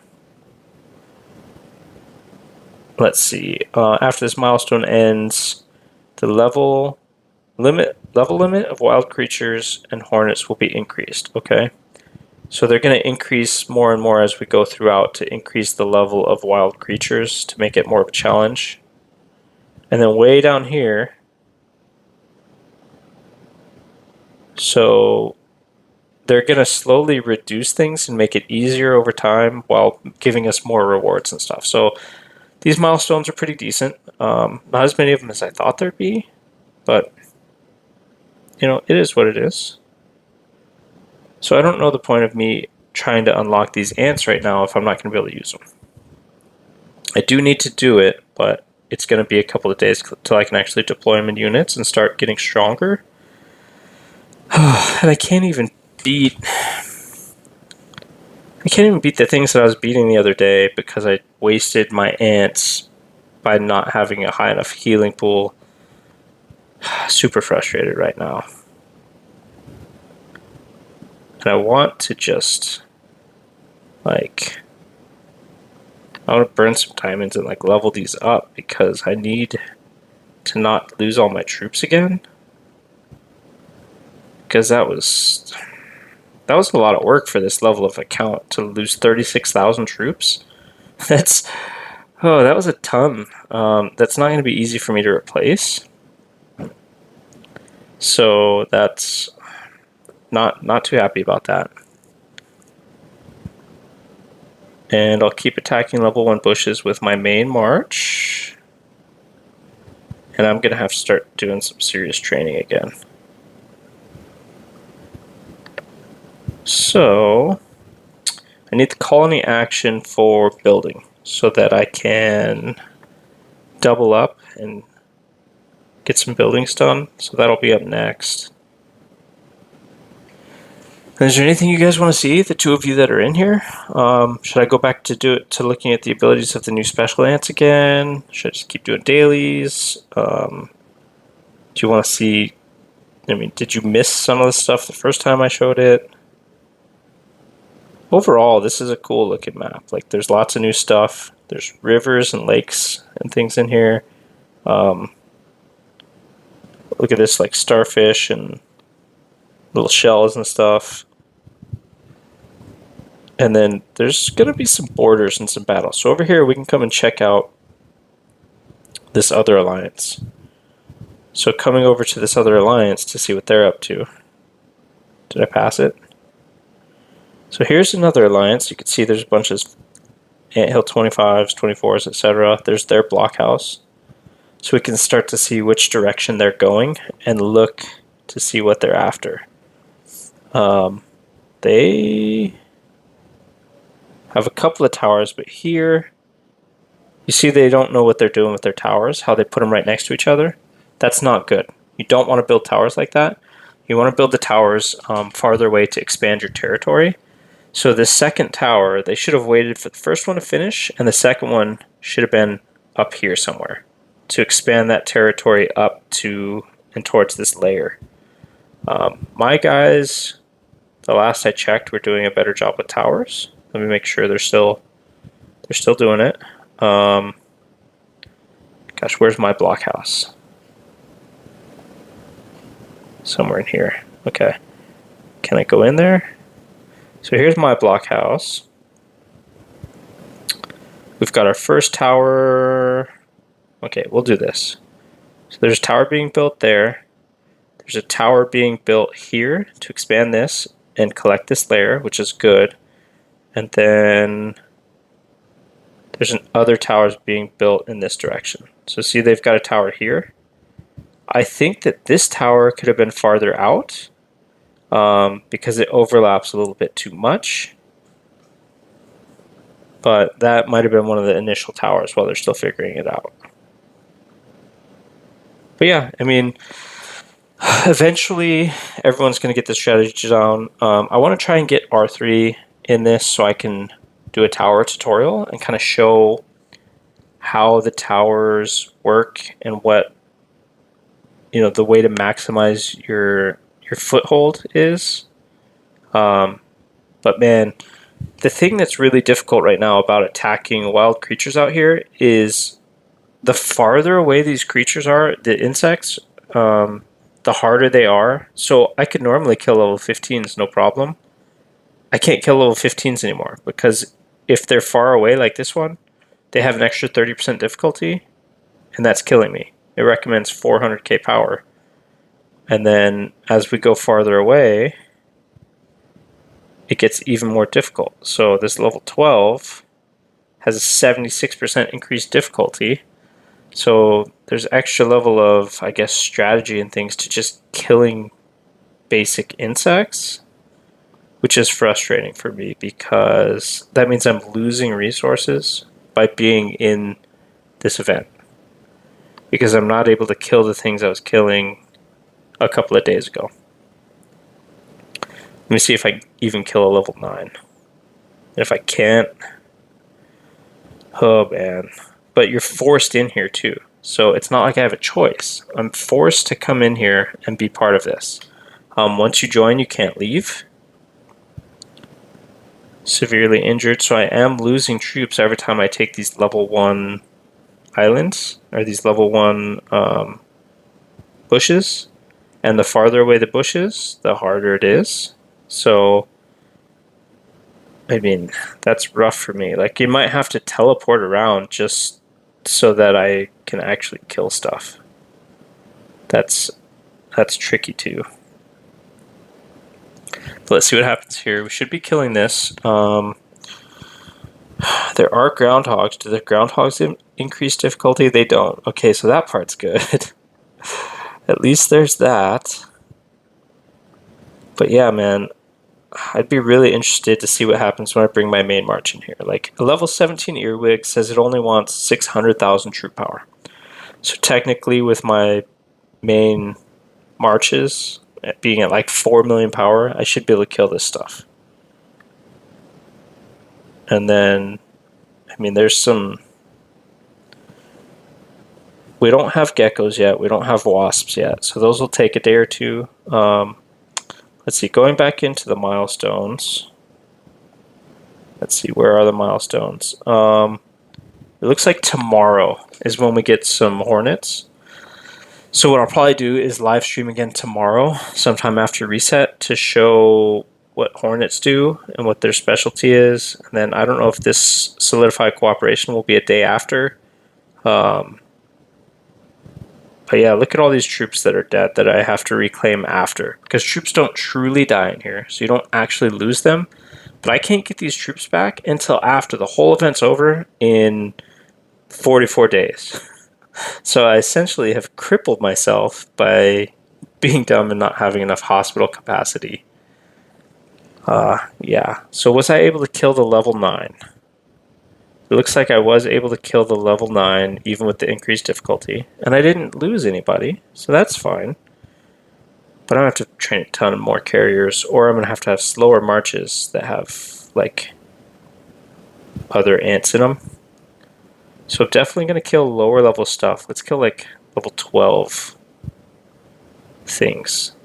Let's see. After this milestone ends, the level limit of wild creatures and hornets will be increased. Okay. So they're going to increase more and more as we go throughout to increase the level of wild creatures to make it more of a challenge. And then way down here, so they're going to slowly reduce things and make it easier over time while giving us more rewards and stuff. So these milestones are pretty decent. Not as many of them as I thought there'd be, but you know, it is what it is. So I don't know the point of me trying to unlock these ants right now if I'm not going to be able to use them. I do need to do it, but it's going to be a couple of days till I can actually deploy them in units and start getting stronger. And I can't even beat the things that I was beating the other day because I wasted my ants by not having a high enough healing pool. Super frustrated right now. And I want to just, like, I want to burn some diamonds and like level these up because I need to not lose all my troops again. Because that was a lot of work for this level of account to lose 36,000 troops. That was a ton. That's not going to be easy for me to replace. So that's not too happy about that. And I'll keep attacking level 1 bushes with my main march. And I'm going to have to start doing some serious training again. So I need the colony action for building so that I can double up and get some buildings done. So that'll be up next. And is there anything you guys want to see, the two of you that are in here? Should I go back to looking at the abilities of the new special ants again? Should I just keep doing dailies? Do you want to see, I mean, did you miss some of the stuff the first time I showed it? Overall, this is a cool looking map. Like, there's lots of new stuff. There's rivers and lakes and things in here. Look at this, like starfish and little shells and stuff. And then there's going to be some borders and some battles. So over here, we can come and check out this other alliance. So coming over to this other alliance to see what they're up to. Did I pass it? So here's another alliance. You can see there's a bunch of Anthill 25s, 24s, etc. There's their blockhouse. So we can start to see which direction they're going and look to see what they're after. They have a couple of towers, but here, you see they don't know what they're doing with their towers, how they put them right next to each other. That's not good. You don't want to build towers like that. You want to build the towers farther away to expand your territory. So the second tower, they should have waited for the first one to finish, and the second one should have been up here somewhere to expand that territory up to and towards this layer. My guys, the last I checked, were doing a better job with towers. Let me make sure they're still doing it. Gosh, where's my blockhouse? Somewhere in here. Okay. Can I go in there? So here's my blockhouse. We've got our first tower. Okay, we'll do this. So there's a tower being built there. There's a tower being built here to expand this and collect this layer, which is good. And then there's other towers being built in this direction. So see, they've got a tower here. I think that this tower could have been farther out because it overlaps a little bit too much. But that might have been one of the initial towers while they're still figuring it out. But yeah, I mean, eventually everyone's going to get this strategy down. I want to try and get R3 in this so I can do a tower tutorial and kind of show how the towers work and what, you know, the way to maximize your foothold is. But man, the thing that's really difficult right now about attacking wild creatures out here is the farther away these creatures are, the insects, the harder they are. So I could normally kill level 15s, no problem. I can't kill level 15s anymore because if they're far away like this one, they have an extra 30% difficulty, and that's killing me. It recommends 400k power. And then as we go farther away, it gets even more difficult. So this level 12 has a 76% increased difficulty. So there's extra level of, I guess, strategy and things to just killing basic insects, which is frustrating for me because that means I'm losing resources by being in this event because I'm not able to kill the things I was killing a couple of days ago. Let me see if I even kill a level 9. And if I can't, oh man. But you're forced in here too. So it's not like I have a choice. I'm forced to come in here and be part of this. Once you join, you can't leave. Severely injured, so I am losing troops every time I take these level 1 islands, or these level 1 bushes. And the farther away the bush is, the harder it is. So, I mean, that's rough for me. Like, you might have to teleport around just so that I can actually kill stuff. That's tricky too. But let's see what happens here. We should be killing this. There are groundhogs. Do the groundhogs increase difficulty? They don't. Okay, so that part's good. At least there's that. But yeah, man, I'd be really interested to see what happens when I bring my main march in here. Like, a level 17 earwig says it only wants 600,000 troop power. So technically, with my main marches being at like 4 million power, I should be able to kill this stuff. And then, I mean, there's some... We don't have geckos yet. We don't have wasps yet. So those will take a day or two. Let's see, going back into the milestones. Let's see, where are the milestones? It looks like tomorrow is when we get some hornets. So what I'll probably do is live stream again tomorrow, sometime after reset, to show what hornets do and what their specialty is. And then I don't know if this solidified cooperation will be a day after. But yeah, look at all these troops that are dead that I have to reclaim after. Because troops don't truly die in here, so you don't actually lose them. But I can't get these troops back until after the whole event's over in 44 days. So I essentially have crippled myself by being dumb and not having enough hospital capacity. Yeah. So was I able to kill the level 9? It looks like I was able to kill the level 9 even with the increased difficulty. And I didn't lose anybody, so that's fine. But I'm going to have to train a ton of more carriers, or I'm going to have slower marches that have, like, other ants in them. So I'm definitely going to kill lower level stuff. Let's kill, like, level 12 things.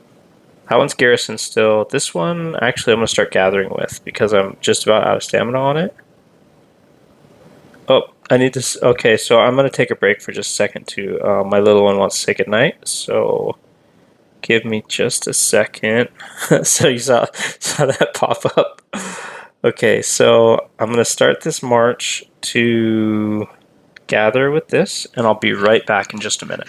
That one's garrison still. This one, actually, I'm going to start gathering with because I'm just about out of stamina on it. Oh, I need to... Okay, so I'm going to take a break for just a second, too. My little one wants to say goodnight, so give me just a second. So you saw that pop up. Okay, so I'm going to start this march to gather with this, and I'll be right back in just a minute.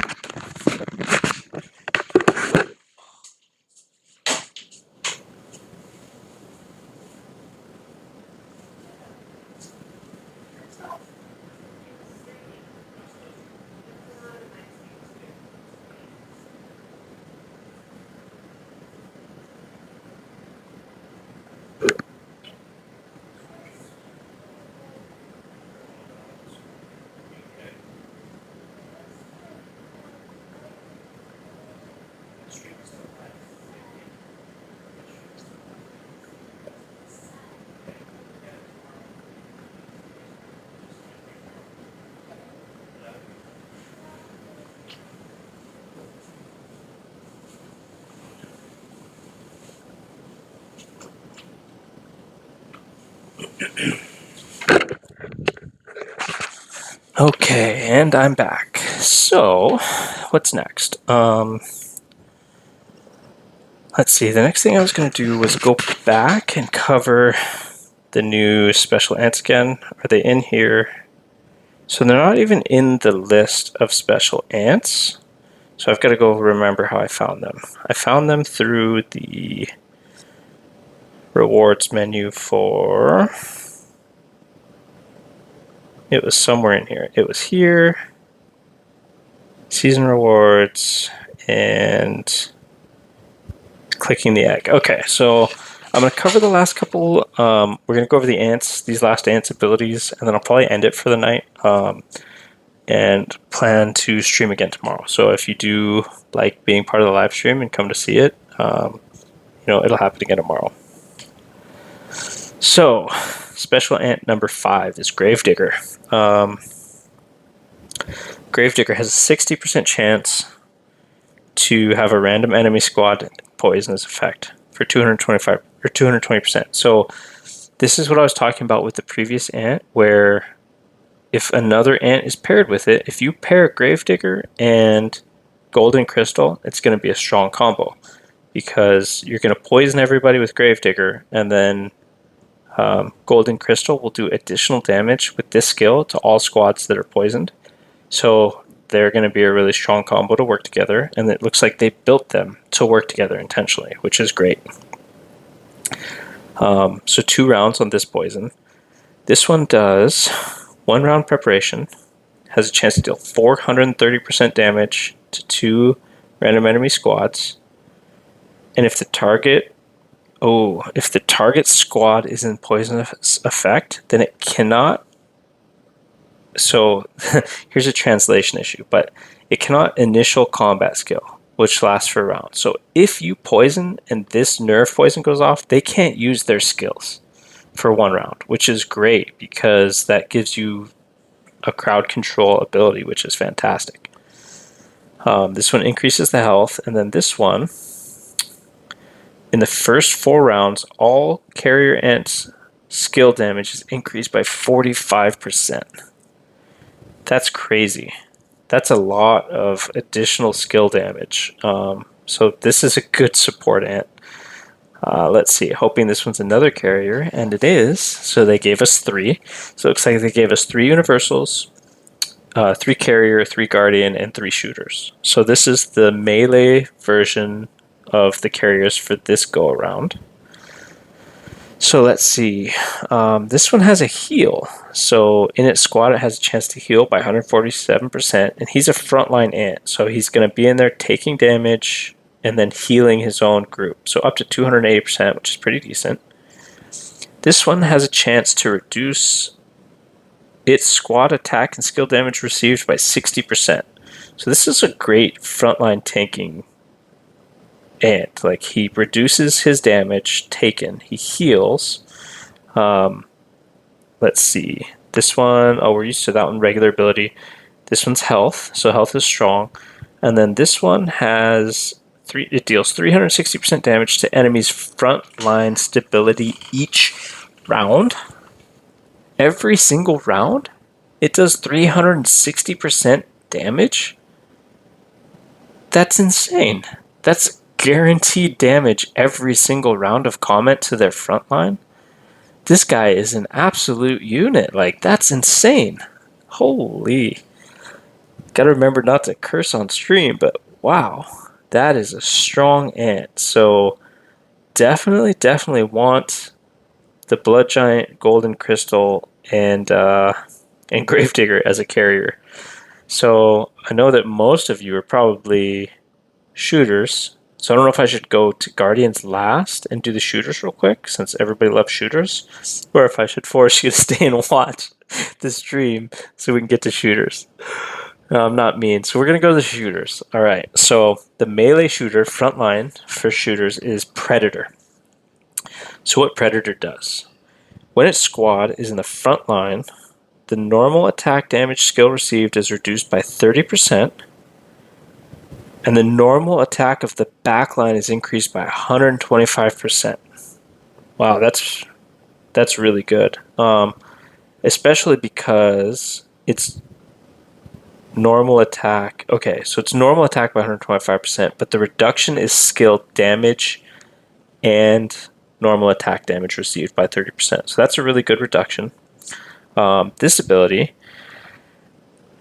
Okay, and I'm back. So, what's next? Let's see, the next thing I was going to do was go back and cover the new special ants again. Are they in here? So they're not even in the list of special ants. So I've got to go remember how I found them. I found them through the rewards menu for... It was somewhere in here. It was here. Season rewards and clicking the egg. Okay, so I'm going to cover the last couple. We're going to go over the ants, these last ants abilities, and then I'll probably end it for the night and plan to stream again tomorrow. So if you do like being part of the live stream and come to see it, it'll happen again tomorrow. So, special ant number 5 is Gravedigger. Gravedigger has a 60% chance to have a random enemy squad poisonous effect for 225 or 220%. So this is what I was talking about with the previous ant, where if another ant is paired with it, if you pair Gravedigger and Golden Crystal, it's going to be a strong combo because you're going to poison everybody with Gravedigger, and then Golden Crystal will do additional damage with this skill to all squads that are poisoned. So they're going to be a really strong combo to work together, and it looks like they built them to work together intentionally, which is great. So 2 rounds on this poison. This one does 1 round preparation, has a chance to deal 430% damage to 2 random enemy squads, and if the target squad is in poisonous effect, then it cannot. So here's a translation issue, but it cannot initial combat skill, which lasts for a round. So if you poison and this nerve poison goes off, they can't use their skills for 1 round, which is great because that gives you a crowd control ability, which is fantastic. This one increases the health, and then this one, in the first 4 rounds, all carrier ants' skill damage is increased by 45%. That's crazy. That's a lot of additional skill damage. So this is a good support ant. Let's see, hoping this one's another carrier, and it is. So they gave us 3. So it looks like they gave us 3 universals, 3 carrier, 3 guardian, and 3 shooters. So this is the melee version of the carriers for this go around. So let's see. This one has a heal. So in its squad, it has a chance to heal by 147%. And he's a frontline ant. So he's going to be in there taking damage and then healing his own group. So up to 280%, which is pretty decent. This one has a chance to reduce its squad attack and skill damage received by 60%. So this is a great frontline tanking ant. Like, he reduces his damage taken. He heals. Let's see. This one, oh, we're used to that one, regular ability. This one's health, so health is strong. And then this one has it deals 360% damage to enemies' frontline stability each round. Every single round, it does 360% damage. That's insane. That's guaranteed damage every single round of combat to their frontline. This guy is an absolute unit. Like, that's insane. Holy. Gotta remember not to curse on stream, but wow. That is a strong ant. So definitely want the Blood Giant, Golden Crystal, and Gravedigger as a carrier. So I know that most of you are probably shooters. So I don't know if I should go to Guardians last and do the shooters real quick, since everybody loves shooters, or if I should force you to stay and watch the stream so we can get to shooters. I'm not mean. So we're going to go to the shooters. All right. So the melee shooter frontline for shooters is Predator. So what Predator does, when its squad is in the front line, the normal attack damage skill received is reduced by 30%, and the normal attack of the backline is increased by 125%. Wow, that's really good. Especially because it's normal attack. Okay, so it's normal attack by 125%, but the reduction is skill damage and normal attack damage received by 30%. So that's a really good reduction. This ability,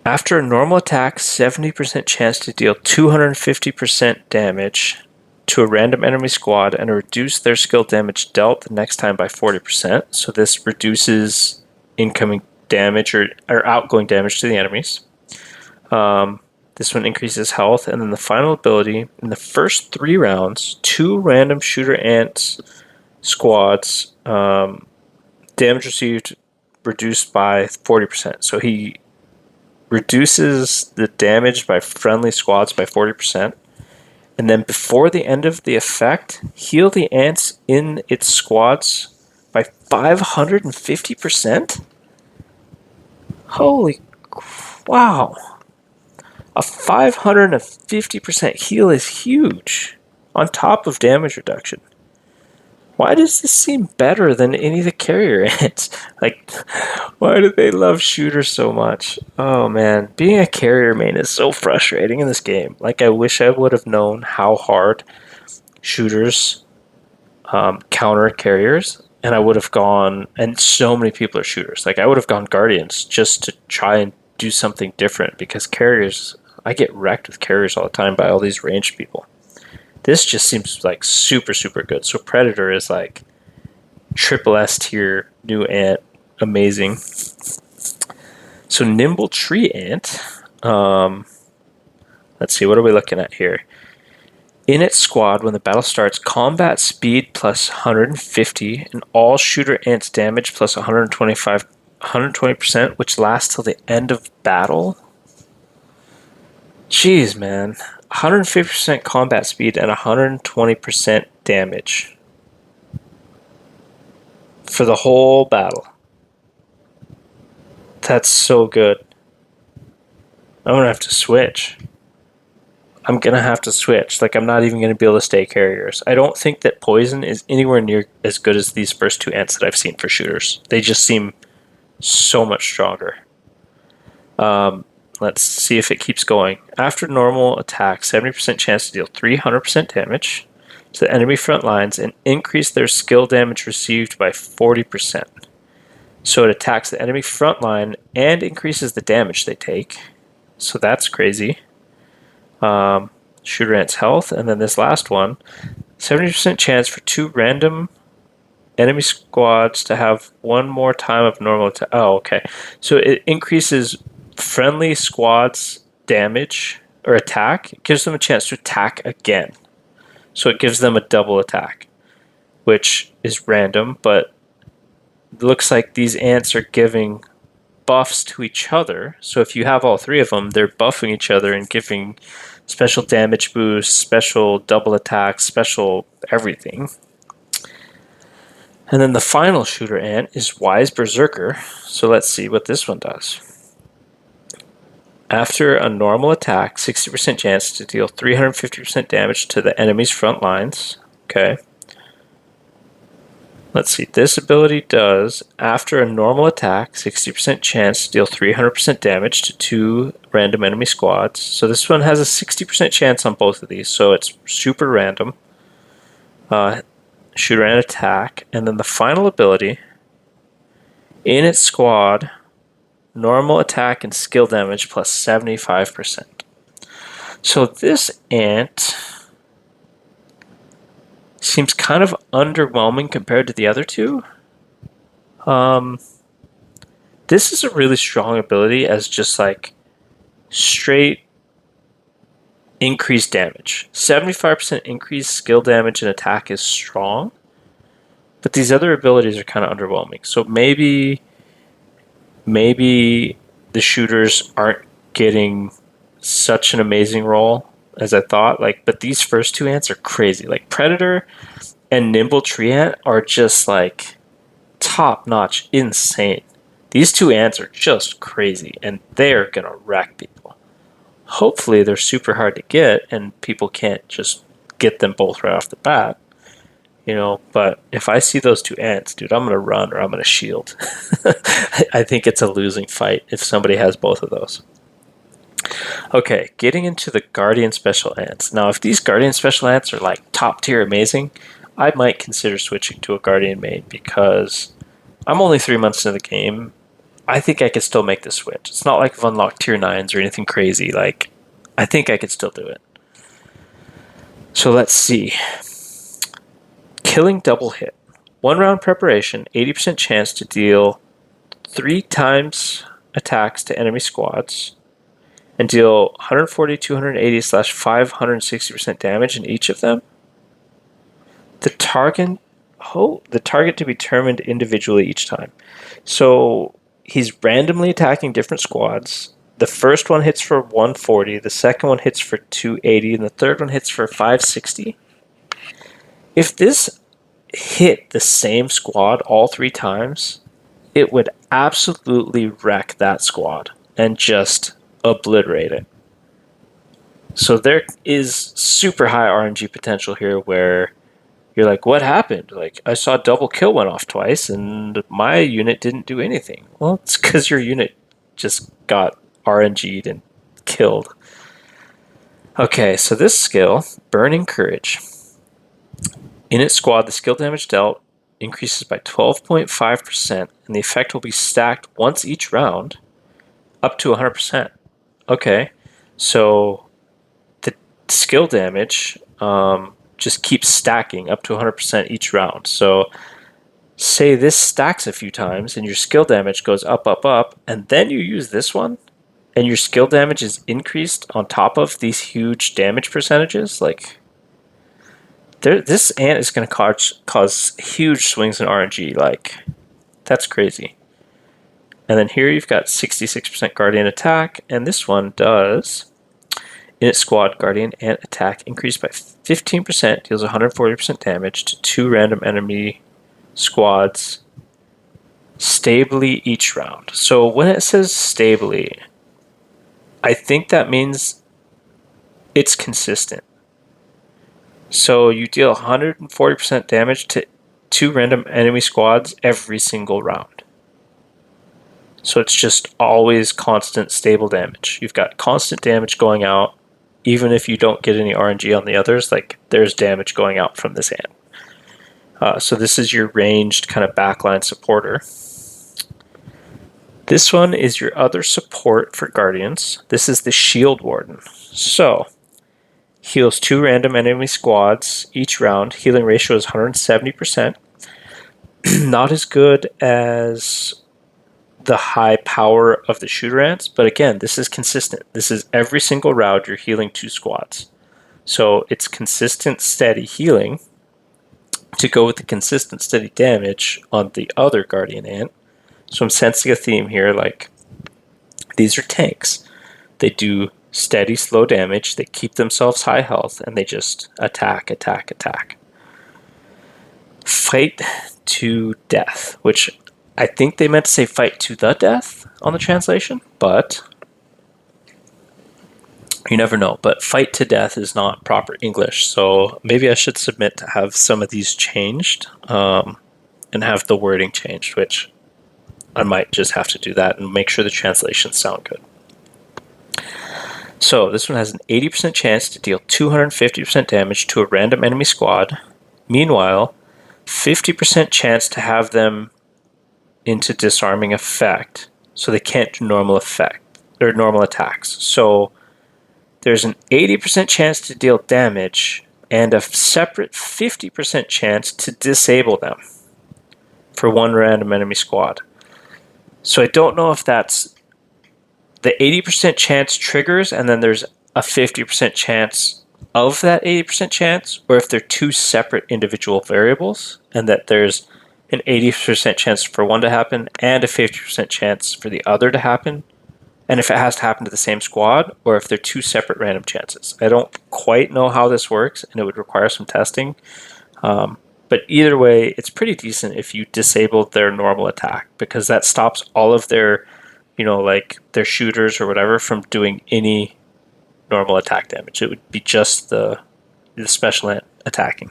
after a normal attack, 70% chance to deal 250% damage to a random enemy squad and reduce their skill damage dealt the next time by 40%. So this reduces incoming damage or outgoing damage to the enemies. This one increases health, and then the final ability, in the first 3 rounds, 2 random shooter ants squads, damage received reduced by 40%. So he reduces the damage by friendly squads by 40%. And then before the end of the effect, heal the ants in its squads by 550%? Holy wow. A 550% heal is huge on top of damage reduction. Why does this seem better than any of the carrier ants? Like, why do they love shooters so much? Oh man, being a carrier main is so frustrating in this game. Like, I wish I would have known how hard shooters counter carriers, and I would have gone, and so many people are shooters. Like, I would have gone Guardians just to try and do something different, because carriers, I get wrecked with carriers all the time by all these ranged people. This just seems like super good. So Predator is like triple S tier new ant, amazing. So Nimble Tree Ant, let's see, what are we looking at here? In its squad, when the battle starts, combat speed plus 150 and all shooter ants damage plus 120%, which lasts till the end of battle. Jeez, man. 150% combat speed and 120% damage for the whole battle. That's so good. I'm gonna have to switch. Like, I'm not even gonna be able to stay carriers. I don't think that poison is anywhere near as good as these first 2 ants that I've seen for shooters. They just seem so much stronger. Let's see if it keeps going. After normal attack, 70% chance to deal 300% damage to the enemy front lines and increase their skill damage received by 40%. So it attacks the enemy front line and increases the damage they take. So that's crazy. Shooter ants health, and then this last one, 70% chance for 2 random enemy squads to have one more time of normal attack. Oh, okay. So it increases friendly squads' damage or attack. It gives them a chance to attack again. So it gives them a double attack, which is random, but it looks like these ants are giving buffs to each other. So if you have all three of them, they're buffing each other and giving special damage boosts, special double attacks, special everything. And then the final shooter ant is Wise Berserker. So let's see what this one does. After a normal attack, 60% chance to deal 350% damage to the enemy's front lines. Okay. Let's see, this ability does, after a normal attack, 60% chance to deal 300% damage to 2 random enemy squads. So this one has a 60% chance on both of these, so it's super random. Shooter and attack. And then the final ability, in its squad, normal attack and skill damage plus 75%. So this ant seems kind of underwhelming compared to the other two. This is a really strong ability as just like straight increased damage. 75% increased skill damage and attack is strong, but these other abilities are kind of underwhelming. So maybe the shooters aren't getting such an amazing role as I thought. But these first two ants are crazy. Like Predator and Nimble Tree Ant are just like top notch, insane. These two ants are just crazy, and they're gonna wreck people. Hopefully, they're super hard to get, and people can't just get them both right off the bat. But if I see those two ants, dude, I'm gonna run or I'm gonna shield. I think it's a losing fight if somebody has both of those. Okay, getting into the Guardian Special Ants. Now, if these Guardian Special Ants are like top tier amazing, I might consider switching to a Guardian main because I'm only 3 months into the game. I think I could still make the switch. It's not like I've unlocked tier 9s or anything crazy. I think I could still do it. So let's see. Killing double hit. 1 round preparation, 80% chance to deal 3 times attacks to enemy squads and deal 140, 280 / 560% damage in each of them. The target to be determined individually each time. So he's randomly attacking different squads. The first one hits for 140, the second one hits for 280, and the third one hits for 560. If this hit the same squad all 3 times, it would absolutely wreck that squad and just obliterate it. So there is super high RNG potential here where you're like, what happened? I saw double kill went off twice and my unit didn't do anything. Well, it's because your unit just got RNG'd and killed. Okay, so this skill, Burning Courage. In its squad, the skill damage dealt increases by 12.5%, and the effect will be stacked once each round, up to 100%. Okay, so the skill damage just keeps stacking up to 100% each round. So say this stacks a few times, and your skill damage goes up, up, up, and then you use this one, and your skill damage is increased on top of these huge damage percentages. This ant is going to cause huge swings in RNG. That's crazy. And then here you've got 66% Guardian attack, and this one does, in its squad, Guardian Ant attack increased by 15%, deals 140% damage to 2 random enemy squads stably each round. So when it says stably, I think that means it's consistent. So you deal 140% damage to 2 random enemy squads every single round. So it's just always constant, stable damage. You've got constant damage going out, even if you don't get any RNG on the others. There's damage going out from this ant. So this is your ranged kind of backline supporter. This one is your other support for Guardians. This is the Shield Warden. So heals 2 random enemy squads each round. Healing ratio is 170%. Not as good as the high power of the shooter ants, but again, this is consistent. This is every single round you're healing 2 squads. So it's consistent, steady healing to go with the consistent, steady damage on the other Guardian Ant. So I'm sensing a theme here, like, these are tanks. They do steady, slow damage, they keep themselves high health, and they just attack, attack, attack. Fight to death, which I think they meant to say fight to the death on the translation, but you never know. But fight to death is not proper English, so maybe I should submit to have some of these changed and have the wording changed, which I might just have to do that and make sure the translations sound good. So this one has an 80% chance to deal 250% damage to a random enemy squad. Meanwhile, 50% chance to have them into disarming effect, so they can't do normal effect or normal attacks. So there's an 80% chance to deal damage and a separate 50% chance to disable them for one random enemy squad. So I don't know if that's the 80% chance triggers and then there's a 50% chance of that 80% chance, or if they're two separate individual variables and that there's an 80% chance for one to happen and a 50% chance for the other to happen, and if it has to happen to the same squad, or if they're two separate random chances. I don't quite know how this works, and it would require some testing. But either way, it's pretty decent if you disable their normal attack, because that stops all of their, like their shooters or whatever from doing any normal attack damage. It would be just the special ant attacking.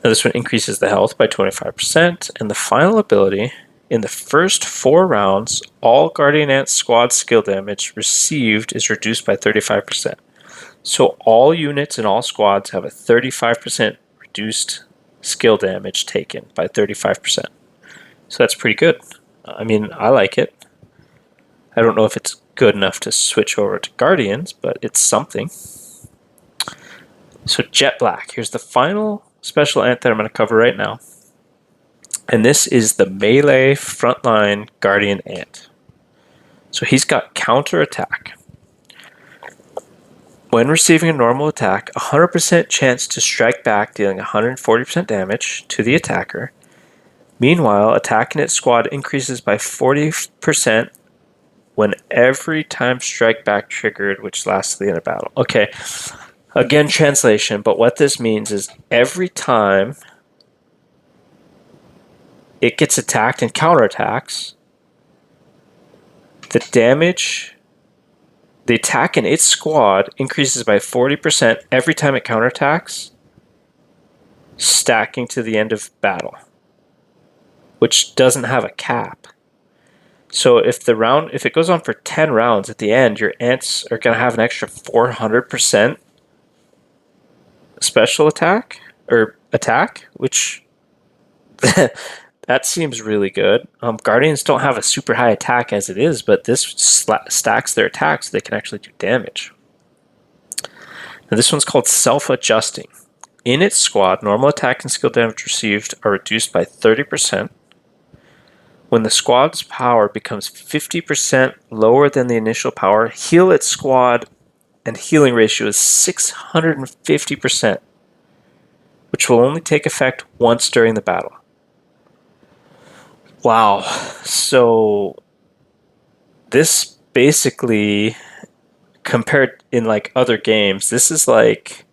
Now this one increases the health by 25%, and the final ability, in the first 4 rounds, all Guardian Ant squad skill damage received is reduced by 35%. So all units in all squads have a 35% reduced skill damage taken by 35%. So that's pretty good. I mean, I like it. I don't know if it's good enough to switch over to Guardians, but it's something. So Jet Black, here's the final special ant that I'm going to cover right now. And this is the melee frontline Guardian Ant. So he's got counter attack. When receiving a normal attack, 100% chance to strike back, dealing 140% damage to the attacker. Meanwhile, attack in its squad increases by 40% when every time strike back triggered, which lasts to the end of battle. Okay, again, translation, but what this means is every time it gets attacked and counterattacks, the damage, the attack in its squad increases by 40% every time it counterattacks, stacking to the end of battle, which doesn't have a cap. So if it goes on for 10 rounds, at the end, your ants are going to have an extra 400% special attack, or attack, which that seems really good. Guardians don't have a super high attack as it is, but this stacks their attack so they can actually do damage. Now this one's called Self-Adjusting. In its squad, normal attack and skill damage received are reduced by 30%. When the squad's power becomes 50% lower than the initial power, heal its squad and healing ratio is 650%, which will only take effect once during the battle. Wow. So this basically, compared in like other games, this is like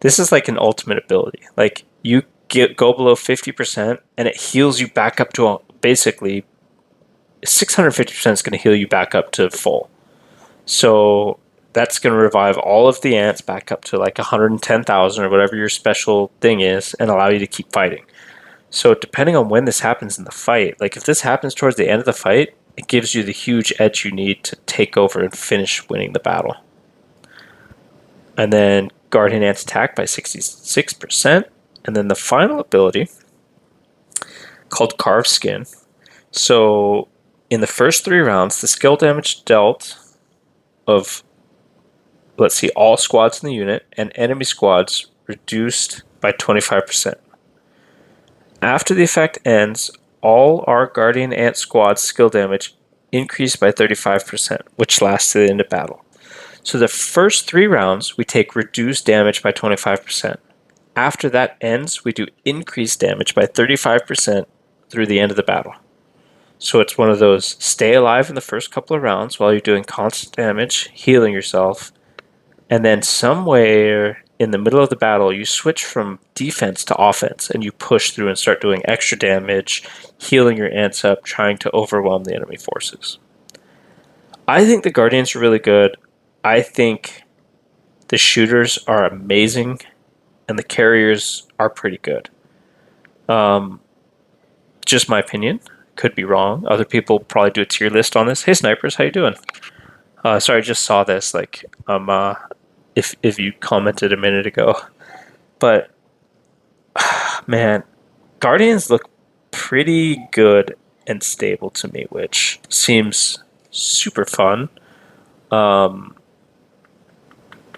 an ultimate ability. Like you go below 50% and it heals you back up to basically 650% is going to heal you back up to full. So that's going to revive all of the ants back up to like 110,000 or whatever your special thing is and allow you to keep fighting. So depending on when this happens in the fight, like if this happens towards the end of the fight, it gives you the huge edge you need to take over and finish winning the battle. And then Guardian Ants attack by 66%. And then the final ability, called Carved Skin. So in the first 3 rounds, the skill damage dealt of, let's see, all squads in the unit and enemy squads reduced by 25%. After the effect ends, all our Guardian Ant squad's skill damage increased by 35%, which lasts to the end of battle. So the first 3 rounds, we take reduced damage by 25%. After that ends, we do increased damage by 35% through the end of the battle. So it's one of those stay alive in the first couple of rounds while you're doing constant damage, healing yourself, and then somewhere in the middle of the battle, you switch from defense to offense and you push through and start doing extra damage, healing your ants up, trying to overwhelm the enemy forces. I think the Guardians are really good. I think the shooters are amazing, and the carriers are pretty good. Just my opinion. Could be wrong. Other people probably do a tier list on this. Hey, snipers, how you doing? Sorry, I just saw this. Like, if you commented a minute ago, but man, Guardians look pretty good and stable to me, which seems super fun.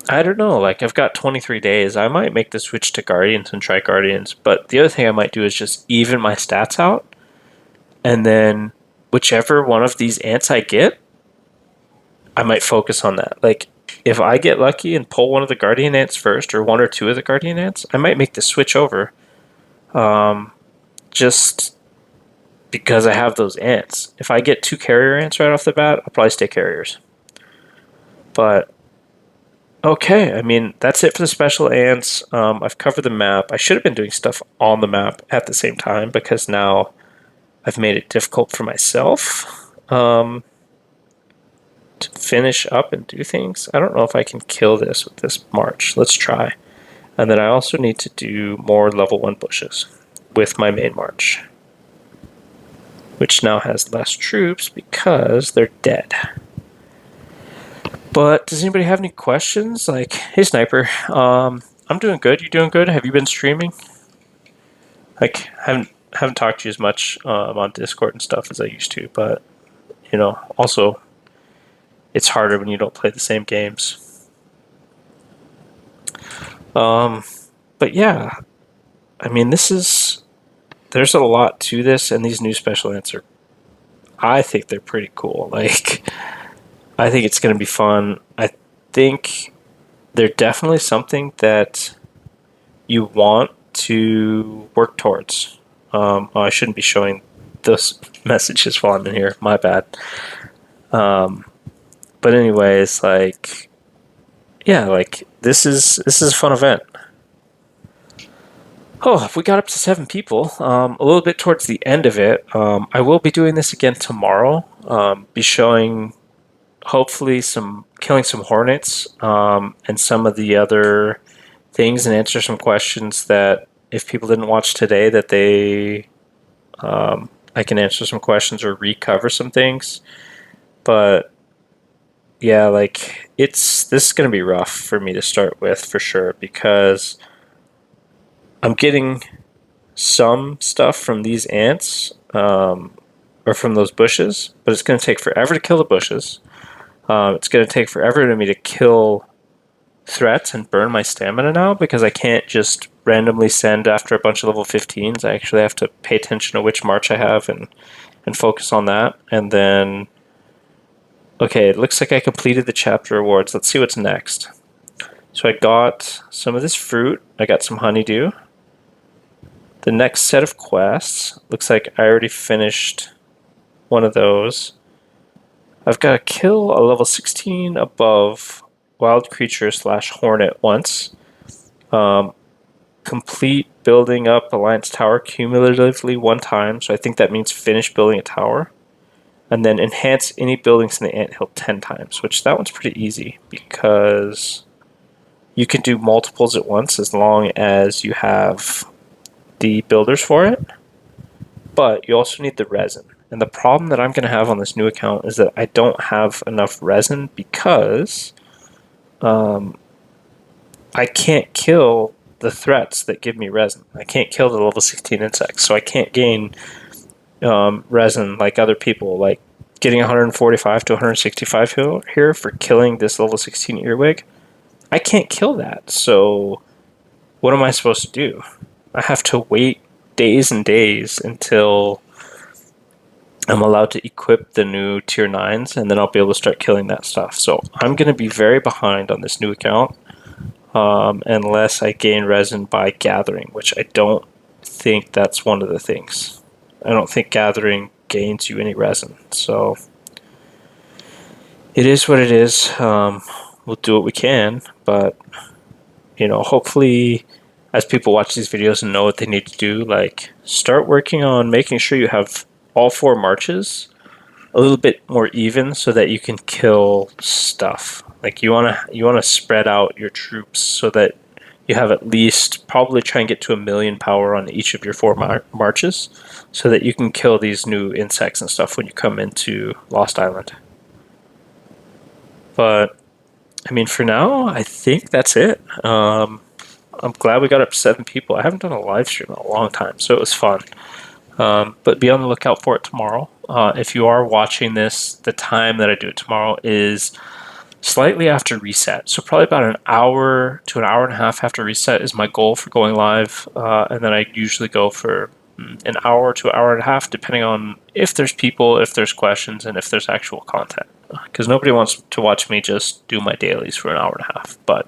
I don't know, like I've got 23 days. I might make the switch to Guardians and try Guardians, but the other thing I might do is just even my stats out, and then whichever one of these ants I get, I might focus on that. Like, if I get lucky and pull one of the Guardian ants first, or 1 or 2 of the Guardian ants, I might make the switch over. Just because I have those ants. If I get 2 carrier ants right off the bat, I'll probably stay carriers. But okay, I mean, that's it for the special ants. I've covered the map. I should have been doing stuff on the map at the same time because now I've made it difficult for myself to finish up and do things. I don't know if I can kill this with this march. Let's try. And then I also need to do more level 1 bushes with my main march, which now has less troops because they're dead. But does anybody have any questions? Like, hey, Sniper, I'm doing good. You doing good? Have you been streaming? Like, haven't talked to you as much on Discord and stuff as I used to, but you know, also it's harder when you don't play the same games. But yeah, I mean, there's a lot to this, and these new special ants are, I think they're pretty cool. Like, I think it's going to be fun. I think they're definitely something that you want to work towards. I shouldn't be showing those messages while I'm in here. My bad. But anyways, like, yeah, like this is a fun event. Oh, if we got up to 7 people, a little bit towards the end of it, I will be doing this again tomorrow. Be showing, hopefully, killing some hornets, and some of the other things, and answer some questions that if people didn't watch today, that I can answer some questions or recover some things. But yeah, like this is gonna be rough for me to start with for sure, because I'm getting some stuff from these ants, or from those bushes, but it's going to take forever to kill the bushes. It's going to take forever to me to kill threats and burn my stamina now, because I can't just randomly send after a bunch of level 15s. I actually have to pay attention to which march I have and focus on that. And then, okay, it looks like I completed the chapter rewards. Let's see what's next. So I got some of this fruit. I got some honeydew. The next set of quests, looks like I already finished one of those. I've got to kill a level 16 above wild creature / hornet once. Complete building up Alliance Tower cumulatively 1 time, so I think that means finish building a tower. And then enhance any buildings in the anthill 10 times, which that one's pretty easy because you can do multiples at once as long as you have the builders for it, but you also need the resin. And the problem that I'm going to have on this new account is that I don't have enough resin because I can't kill the threats that give me resin. I can't kill the level 16 insects, so I can't gain resin like other people, like getting 145 to 165 here for killing this level 16 earwig. I can't kill that, so what am I supposed to do? I have to wait days and days until I'm allowed to equip the new tier 9s, and then I'll be able to start killing that stuff. So I'm going to be very behind on this new account unless I gain resin by gathering, which I don't think that's one of the things. I don't think gathering gains you any resin. So it is what it is. We'll do what we can, but hopefully as people watch these videos and know what they need to do, like start working on making sure you have all 4 marches a little bit more even so that you can kill stuff. Like you wanna spread out your troops so that you have at least probably try and get to 1,000,000 power on each of your 4 marches so that you can kill these new insects and stuff when you come into Lost Island. But I mean, for now, I think that's it. I'm glad we got up to 7 people. I haven't done a live stream in a long time, so it was fun. But be on the lookout for it tomorrow. If you are watching this, the time that I do it tomorrow is slightly after reset. So probably about an hour to an hour and a half after reset is my goal for going live. And then I usually go for an hour to an hour and a half, depending on if there's people, if there's questions, and if there's actual content. Because nobody wants to watch me just do my dailies for an hour and a half. But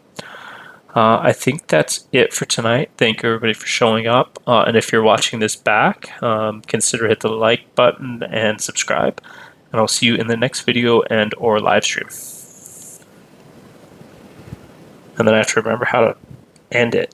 I think that's it for tonight. Thank you everybody for showing up. And if you're watching this back, consider hit the like button and subscribe. And I'll see you in the next video and or live stream. And then I have to remember how to end it.